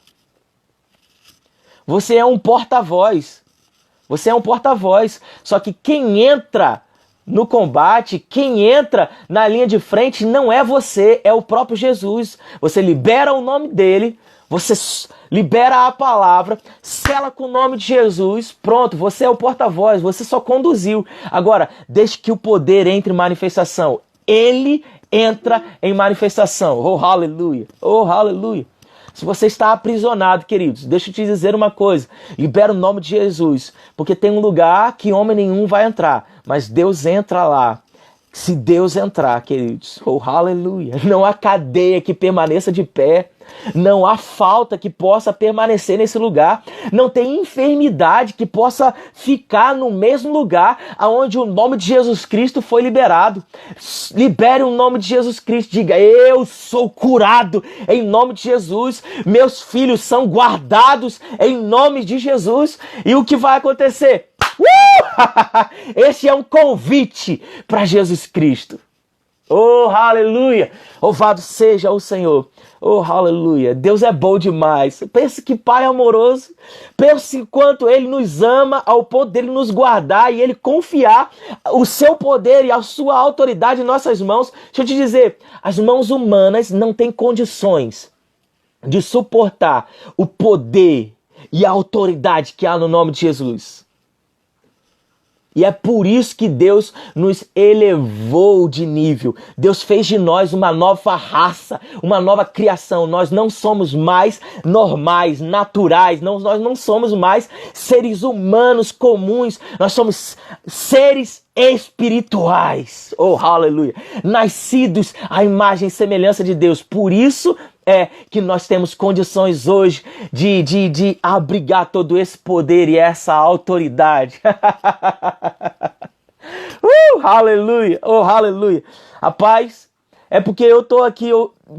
Você é um porta-voz. Você é um porta-voz. Só que quem entra no combate, quem entra na linha de frente não é você, é o próprio Jesus. Você libera o nome dele, você libera a palavra, sela com o nome de Jesus, pronto, você é o porta-voz, você só conduziu. Agora, deixe que o poder entre em manifestação. Ele entra em manifestação. Oh, aleluia! Oh, aleluia! Se você está aprisionado, queridos, deixa eu te dizer uma coisa. Libera o nome de Jesus, porque tem um lugar que homem nenhum vai entrar, mas Deus entra lá. Se Deus entrar, queridos, oh, aleluia, não há cadeia que permaneça de pé, não há falta que possa permanecer nesse lugar, não tem enfermidade que possa ficar no mesmo lugar aonde o nome de Jesus Cristo foi liberado. Libere o nome de Jesus Cristo, diga, eu sou curado em nome de Jesus, meus filhos são guardados em nome de Jesus, e o que vai acontecer? Esse é um convite para Jesus Cristo. Oh, aleluia! Louvado seja o Senhor. Oh, aleluia! Deus é bom demais. Pense que Pai amoroso. Pense quanto Ele nos ama ao ponto dele nos guardar e Ele confiar o seu poder e a sua autoridade em nossas mãos. Deixa eu te dizer, as mãos humanas não têm condições de suportar o poder e a autoridade que há no nome de Jesus. E é por isso que Deus nos elevou de nível. Deus fez de nós uma nova raça, uma nova criação. Nós não somos mais normais, naturais. Nós não somos mais seres humanos comuns. Nós somos seres espirituais. Oh, aleluia! Nascidos à imagem e semelhança de Deus. Por isso é que nós temos condições hoje de abrigar todo esse poder e essa autoridade. Aleluia! Oh, aleluia! Rapaz, é porque eu tô aqui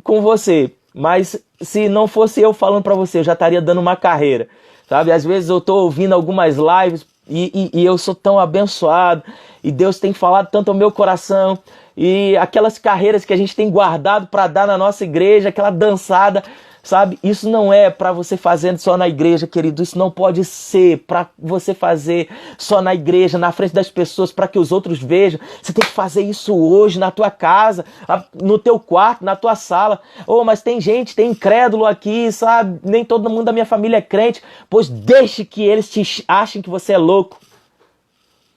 com você, mas se não fosse eu falando pra você, eu já estaria dando uma carreira, sabe? Às vezes eu tô ouvindo algumas lives e eu sou tão abençoado e Deus tem falado tanto ao meu coração. E aquelas carreiras que a gente tem guardado para dar na nossa igreja, aquela dançada, sabe? Isso não é para você fazer só na igreja, querido. Isso não pode ser para você fazer só na igreja, na frente das pessoas, para que os outros vejam. Você tem que fazer isso hoje na tua casa, no teu quarto, na tua sala. Oh, mas tem gente, tem incrédulo aqui, sabe? Nem todo mundo da minha família é crente. Pois deixe que eles te achem que você é louco.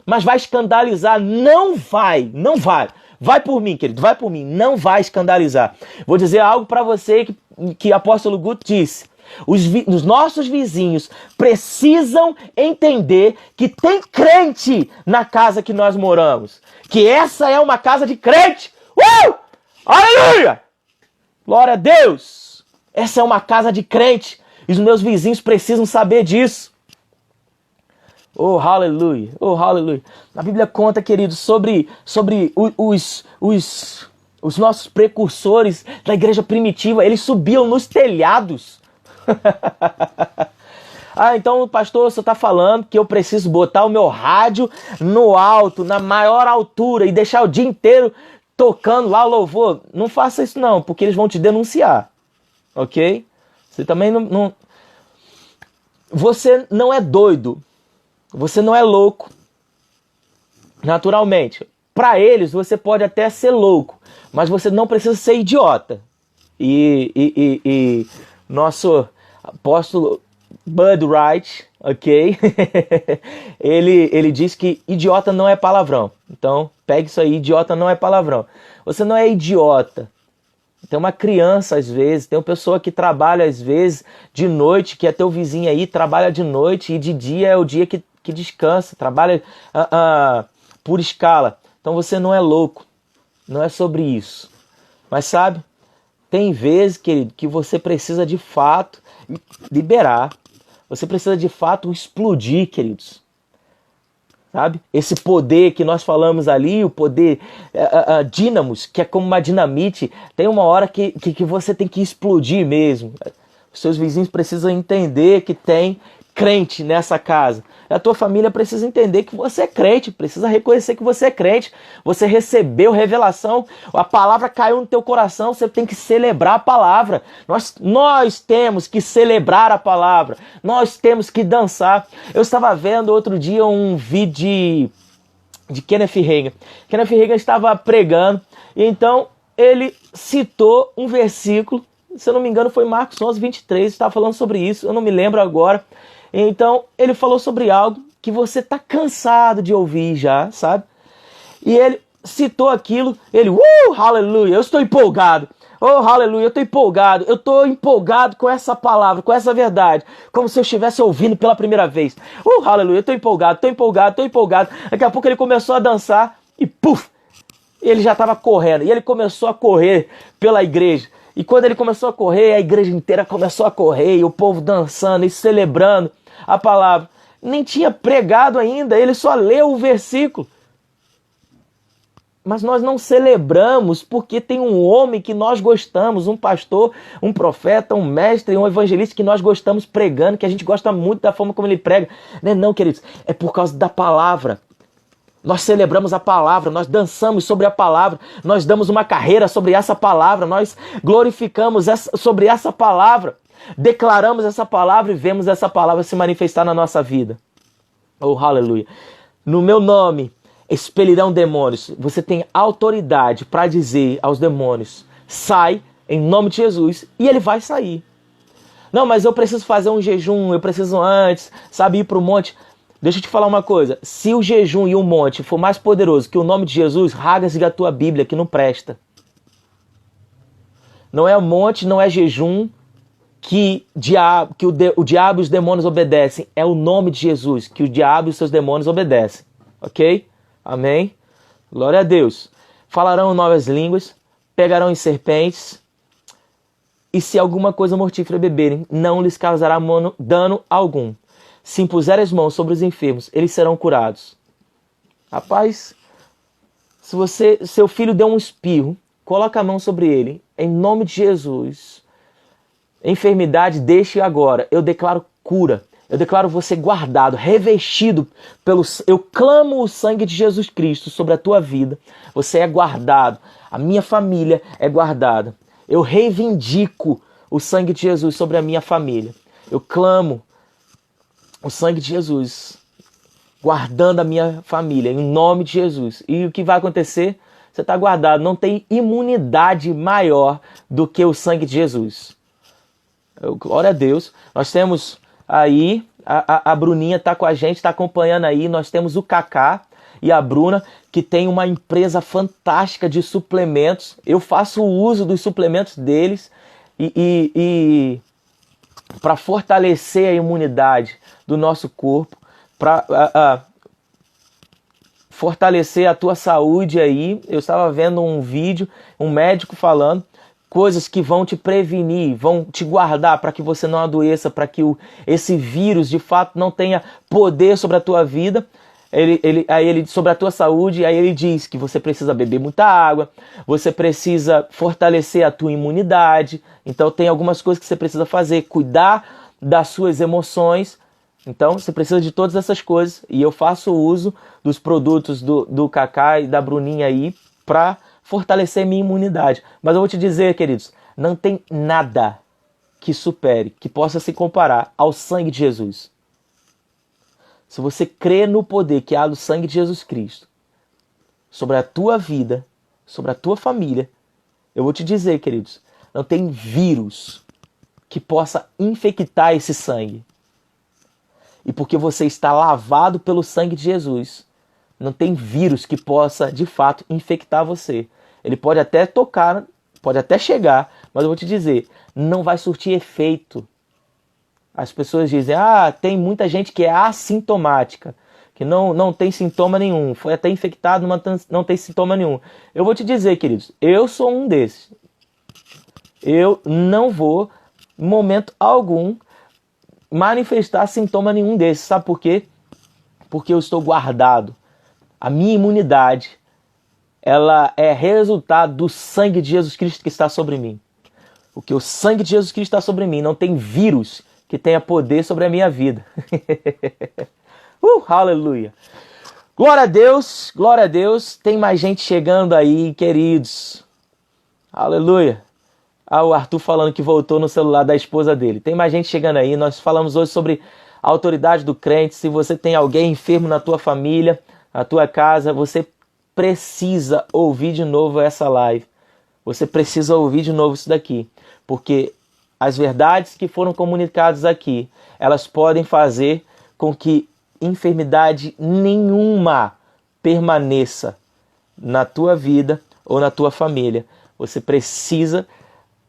Mas vai escandalizar? Não vai, não vai. Vai por mim, querido, vai por mim. Não vai escandalizar. Vou dizer algo para você que o apóstolo Guto disse. Os nossos vizinhos precisam entender que tem crente na casa que nós moramos. Que essa é uma casa de crente. Aleluia! Glória a Deus! Essa é uma casa de crente. E os meus vizinhos precisam saber disso. Oh, aleluia, oh, aleluia. A Bíblia conta, queridos, sobre os nossos precursores da igreja primitiva. Eles subiam nos telhados. Ah, então, pastor, você está falando que eu preciso botar o meu rádio no alto, na maior altura, e deixar o dia inteiro tocando lá o louvor. Não faça isso não, porque eles vão te denunciar, ok? Você também não... Você não é doido, você não é louco, naturalmente. Para eles, você pode até ser louco, mas você não precisa ser idiota. E nosso apóstolo Bud Wright, ok? ele diz que idiota não é palavrão. Então, pegue isso aí, idiota não é palavrão. Você não é idiota. Tem uma criança às vezes, tem uma pessoa que trabalha às vezes de noite, que é teu vizinho aí, trabalha de noite e de dia é o dia que descansa, trabalha por escala. Então você não é louco, não é sobre isso. Mas sabe, tem vezes, querido, que você precisa de fato liberar. Você precisa de fato explodir, queridos. Sabe? Esse poder que nós falamos ali, o poder dínamos, que é como uma dinamite, tem uma hora que você tem que explodir mesmo. Os seus vizinhos precisam entender que tem crente nessa casa. A tua família precisa entender que você é crente, precisa reconhecer que você é crente. Você recebeu revelação, a palavra caiu no teu coração, você tem que celebrar a palavra. Nós temos que celebrar a palavra, nós temos que dançar. Eu estava vendo outro dia um vídeo de Kenneth Hagin. Kenneth Hagin estava pregando, e então ele citou um versículo, se eu não me engano foi Marcos 11, 23, estava falando sobre isso, eu não me lembro agora. Então, ele falou sobre algo que você está cansado de ouvir já, sabe? E ele citou aquilo, ele, aleluia, eu estou empolgado. Oh, aleluia, eu estou empolgado com essa palavra, com essa verdade, como se eu estivesse ouvindo pela primeira vez. Aleluia, eu estou empolgado. Daqui a pouco ele começou a dançar e puf, ele já estava correndo. E ele começou a correr pela igreja. E quando ele começou a correr, a igreja inteira começou a correr, e o povo dançando e celebrando a palavra. Nem tinha pregado ainda, ele só leu o versículo. Mas nós não celebramos porque tem um homem que nós gostamos, um pastor, um profeta, um mestre, um evangelista que nós gostamos pregando, que a gente gosta muito da forma como ele prega. Não, queridos, é por causa da palavra. Nós celebramos a palavra, nós dançamos sobre a palavra, nós damos uma carreira sobre essa palavra, nós glorificamos sobre essa palavra, declaramos essa palavra e vemos essa palavra se manifestar na nossa vida. Oh, aleluia. No meu nome expelirão demônios. Você tem autoridade para dizer aos demônios, sai em nome de Jesus, e ele vai sair. Não, mas eu preciso fazer um jejum, eu preciso antes, sabe, ir para o monte. Deixa eu te falar uma coisa, se o jejum e o monte for mais poderoso que o nome de Jesus, rasga a tua Bíblia, que não presta. Não é o monte, não é jejum que o diabo e os demônios obedecem, é o nome de Jesus que o diabo e os seus demônios obedecem, ok? Amém? Glória a Deus. Falarão novas línguas, pegarão em serpentes, e se alguma coisa mortífera beberem, não lhes causará dano algum. Se impuserem as mãos sobre os enfermos, eles serão curados. Rapaz, se seu filho deu um espirro, coloca a mão sobre ele, em nome de Jesus. Enfermidade, deixe agora. Eu declaro cura. Eu declaro você guardado, revestido eu clamo o sangue de Jesus Cristo sobre a tua vida. Você é guardado. A minha família é guardada. Eu reivindico o sangue de Jesus sobre a minha família. Eu clamo o sangue de Jesus, guardando a minha família, em nome de Jesus. E o que vai acontecer? Você está guardado. Não tem imunidade maior do que o sangue de Jesus. Glória a Deus. Nós temos aí, a Bruninha está com a gente, está acompanhando aí. Nós temos o Kaká e a Bruna, que tem uma empresa fantástica de suplementos. Eu faço uso dos suplementos deles e para fortalecer a imunidade do nosso corpo, para fortalecer a tua saúde aí. Eu estava vendo um vídeo, um médico falando coisas que vão te prevenir, vão te guardar para que você não adoeça, para que esse vírus de fato não tenha poder sobre a tua vida. Aí ele sobre a tua saúde, aí ele diz que você precisa beber muita água, você precisa fortalecer a tua imunidade. Então tem algumas coisas que você precisa fazer, cuidar das suas emoções. Então você precisa de todas essas coisas. E eu faço uso dos produtos do Cacá e da Bruninha aí para fortalecer minha imunidade. Mas eu vou te dizer, queridos, não tem nada que supere, que possa se comparar ao sangue de Jesus. Se você crê no poder que há do sangue de Jesus Cristo sobre a tua vida, sobre a tua família, eu vou te dizer, queridos, não tem vírus que possa infectar esse sangue. E porque você está lavado pelo sangue de Jesus, não tem vírus que possa, de fato, infectar você. Ele pode até tocar, pode até chegar, mas eu vou te dizer, não vai surtir efeito. As pessoas dizem, tem muita gente que é assintomática, que não tem sintoma nenhum, foi até infectado, mas não tem sintoma nenhum. Eu vou te dizer, queridos, eu sou um desses. Eu não vou, em momento algum, manifestar sintoma nenhum desses. Sabe por quê? Porque eu estou guardado. A minha imunidade, ela é resultado do sangue de Jesus Cristo que está sobre mim. Porque o sangue de Jesus Cristo está sobre mim, não tem vírus que tenha poder sobre a minha vida. Aleluia. Glória a Deus. Tem mais gente chegando aí, queridos. Aleluia. O Arthur falando que voltou no celular da esposa dele. Tem mais gente chegando aí. Nós falamos hoje sobre a autoridade do crente. Se você tem alguém enfermo na tua família, na tua casa, você precisa ouvir de novo essa live. Você precisa ouvir de novo isso daqui. Porque as verdades que foram comunicadas aqui, elas podem fazer com que enfermidade nenhuma permaneça na tua vida ou na tua família. Você precisa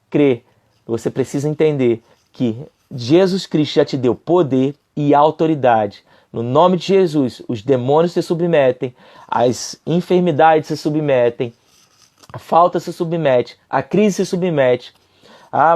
crer, você precisa entender que Jesus Cristo já te deu poder e autoridade. No nome de Jesus, os demônios se submetem, as enfermidades se submetem, a falta se submete, a crise se submete.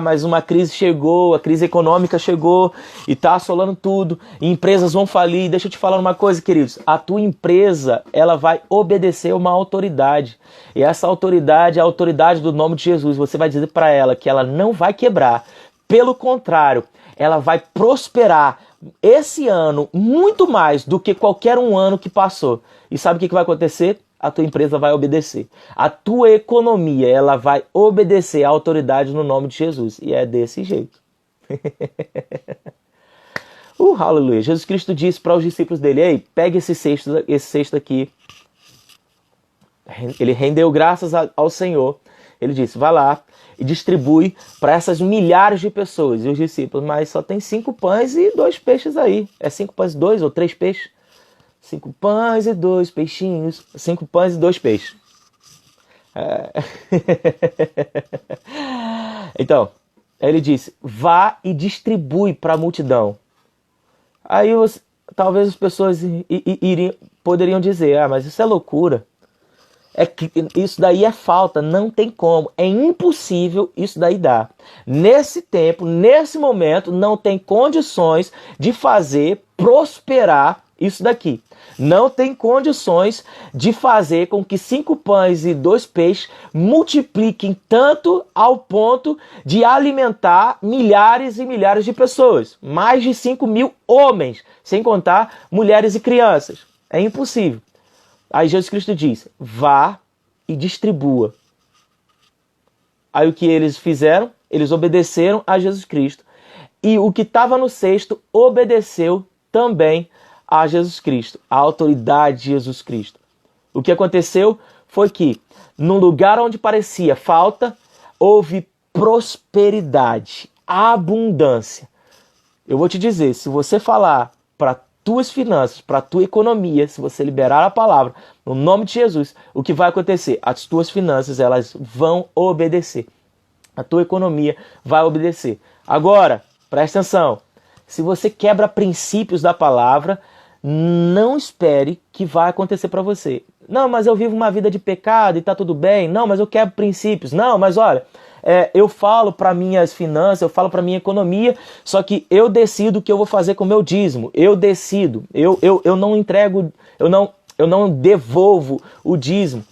Mas uma crise chegou, a crise econômica chegou e está assolando tudo, e empresas vão falir. Deixa eu te falar uma coisa, queridos, a tua empresa, ela vai obedecer uma autoridade, e essa autoridade é a autoridade do nome de Jesus. Você vai dizer para ela que ela não vai quebrar, pelo contrário, ela vai prosperar esse ano muito mais do que qualquer um ano que passou. E sabe o que vai acontecer? A tua empresa vai obedecer. A tua economia, ela vai obedecer à autoridade no nome de Jesus. E é desse jeito. Aleluia. Jesus Cristo disse para os discípulos dele, ei, pegue esse cesto aqui. Ele rendeu graças ao Senhor. Ele disse, vai lá e distribui para essas milhares de pessoas. E os discípulos, mas só tem 5 pães e 2 peixes aí. É 5 pães e 2 ou 3 peixes? 5 pães e 2 peixinhos. 5 pães e 2 peixes. Então, ele disse, vá e distribui para a multidão. Aí talvez as pessoas poderiam dizer, mas isso é loucura. Isso daí é falta, não tem como, é impossível isso daí dar. Nesse tempo, nesse momento, não tem condições de fazer prosperar isso daqui. Não tem condições de fazer com que 5 pães e 2 peixes multipliquem tanto ao ponto de alimentar milhares e milhares de pessoas. Mais de 5.000 homens, sem contar mulheres e crianças. É impossível. Aí Jesus Cristo diz, vá e distribua. Aí o que eles fizeram? Eles obedeceram a Jesus Cristo. E o que estava no cesto obedeceu também a Jesus Cristo, a autoridade de Jesus Cristo. O que aconteceu foi que, num lugar onde parecia falta, houve prosperidade, abundância. Eu vou te dizer, se você falar para tuas finanças, para a tua economia, se você liberar a palavra no nome de Jesus, o que vai acontecer? As tuas finanças, elas vão obedecer. A tua economia vai obedecer. Agora, presta atenção. Se você quebra princípios da palavra, não espere que vai acontecer para você. Não, mas eu vivo uma vida de pecado e está tudo bem. Não, mas eu quebro princípios. Não, mas olha, eu falo para minhas finanças, eu falo para minha economia, só que eu decido o que eu vou fazer com o meu dízimo. Eu decido. Eu não entrego, eu não devolvo o dízimo.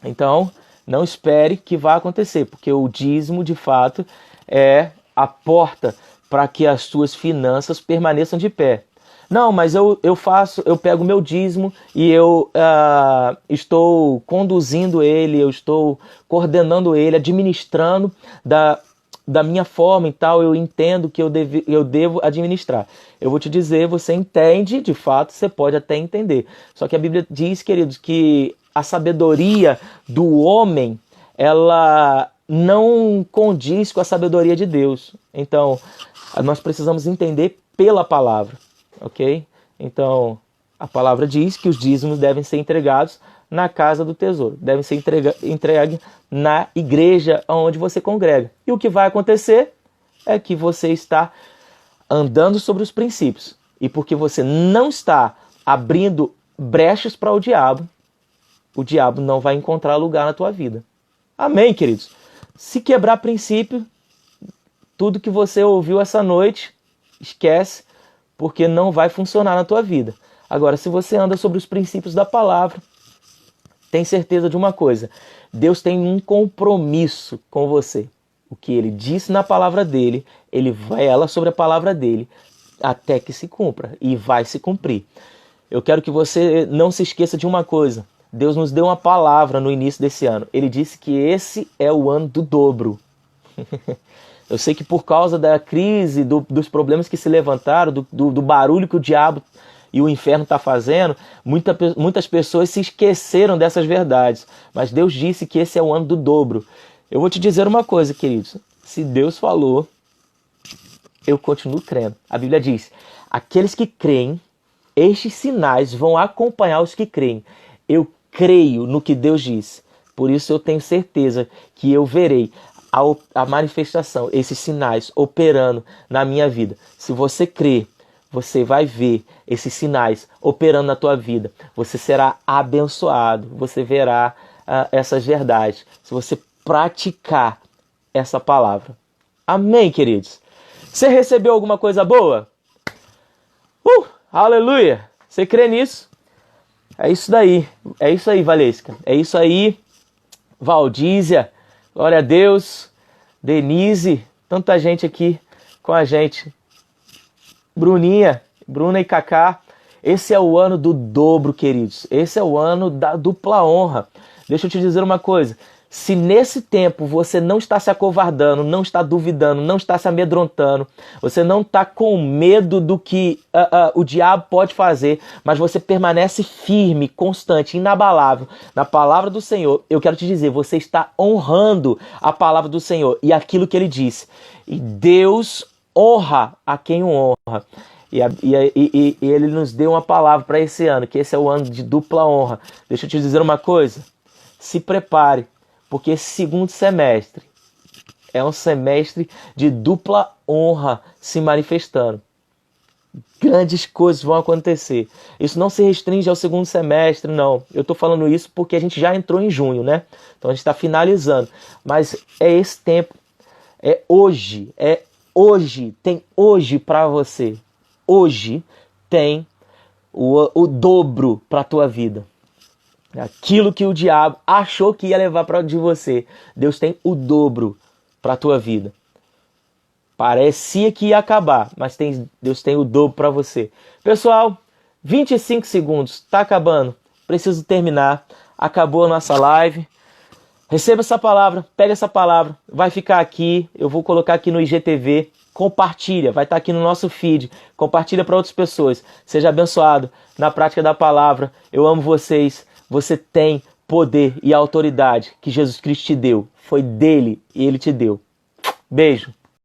Então, não espere que vá acontecer, porque o dízimo, de fato, é a porta para que as suas finanças permaneçam de pé. Não, mas eu pego o meu dízimo e eu estou conduzindo ele, eu estou coordenando ele, administrando da minha forma e tal, eu entendo que eu devo administrar. Eu vou te dizer, você entende, de fato, você pode até entender. Só que a Bíblia diz, queridos, que a sabedoria do homem, ela não condiz com a sabedoria de Deus. Então, nós precisamos entender pela palavra, ok? Então, a palavra diz que os dízimos devem ser entregados na casa do tesouro, devem ser entregues na igreja onde você congrega. E o que vai acontecer é que você está andando sobre os princípios. E porque você não está abrindo brechas para o diabo não vai encontrar lugar na tua vida. Amém, queridos? Se quebrar princípio, tudo que você ouviu essa noite, esquece, porque não vai funcionar na tua vida. Agora, se você anda sobre os princípios da palavra, tem certeza de uma coisa: Deus tem um compromisso com você. O que ele disse na palavra dele, ele vela sobre a palavra dele até que se cumpra, e vai se cumprir. Eu quero que você não se esqueça de uma coisa: Deus nos deu uma palavra no início desse ano. Ele disse que esse é o ano do dobro. Eu sei que por causa da crise, dos problemas que se levantaram, do barulho que o diabo e o inferno está fazendo, muitas pessoas se esqueceram dessas verdades. Mas Deus disse que esse é o ano do dobro. Eu vou te dizer uma coisa, queridos. Se Deus falou, eu continuo crendo. A Bíblia diz: aqueles que creem, estes sinais vão acompanhar os que creem. Eu creio no que Deus disse. Por isso eu tenho certeza que eu verei a manifestação, esses sinais operando na minha vida. Se você crê, você vai ver esses sinais operando na tua vida. Você será abençoado. Você verá essas verdades. Se você praticar essa palavra. Amém, queridos? Você recebeu alguma coisa boa? Aleluia! Você crê nisso? É isso daí. É isso aí, Valesca. É isso aí, Valdízia. Glória a Deus. Denise. Tanta gente aqui com a gente. Bruna e Cacá. Esse é o ano do dobro, queridos. Esse é o ano da dupla honra. Deixa eu te dizer uma coisa. Se nesse tempo você não está se acovardando, não está duvidando, não está se amedrontando, você não está com medo do que o diabo pode fazer, mas você permanece firme, constante, inabalável na palavra do Senhor, eu quero te dizer, você está honrando a palavra do Senhor e aquilo que ele disse. E Deus honra a quem o honra. E ele nos deu uma palavra para esse ano, que esse é o ano de dupla honra. Deixa eu te dizer uma coisa. Se prepare, porque esse segundo semestre é um semestre de dupla honra se manifestando. Grandes coisas vão acontecer. Isso não se restringe ao segundo semestre, não. Eu estou falando isso porque a gente já entrou em junho, né? Então a gente está finalizando. Mas é esse tempo. É hoje. Tem hoje para você. Hoje tem o dobro para a tua vida. Aquilo que o diabo achou que ia levar de você, Deus tem o dobro para a tua vida. Parecia que ia acabar, mas Deus tem o dobro para você. Pessoal, 25 segundos, está acabando. Preciso terminar. Acabou a nossa live. Receba essa palavra, pega essa palavra, vai ficar aqui, eu vou colocar aqui no IGTV. Compartilha, vai estar aqui no nosso feed. Compartilha para outras pessoas. Seja abençoado na prática da palavra. Eu amo vocês. Você tem poder e autoridade que Jesus Cristo te deu. Foi dele e ele te deu. Beijo.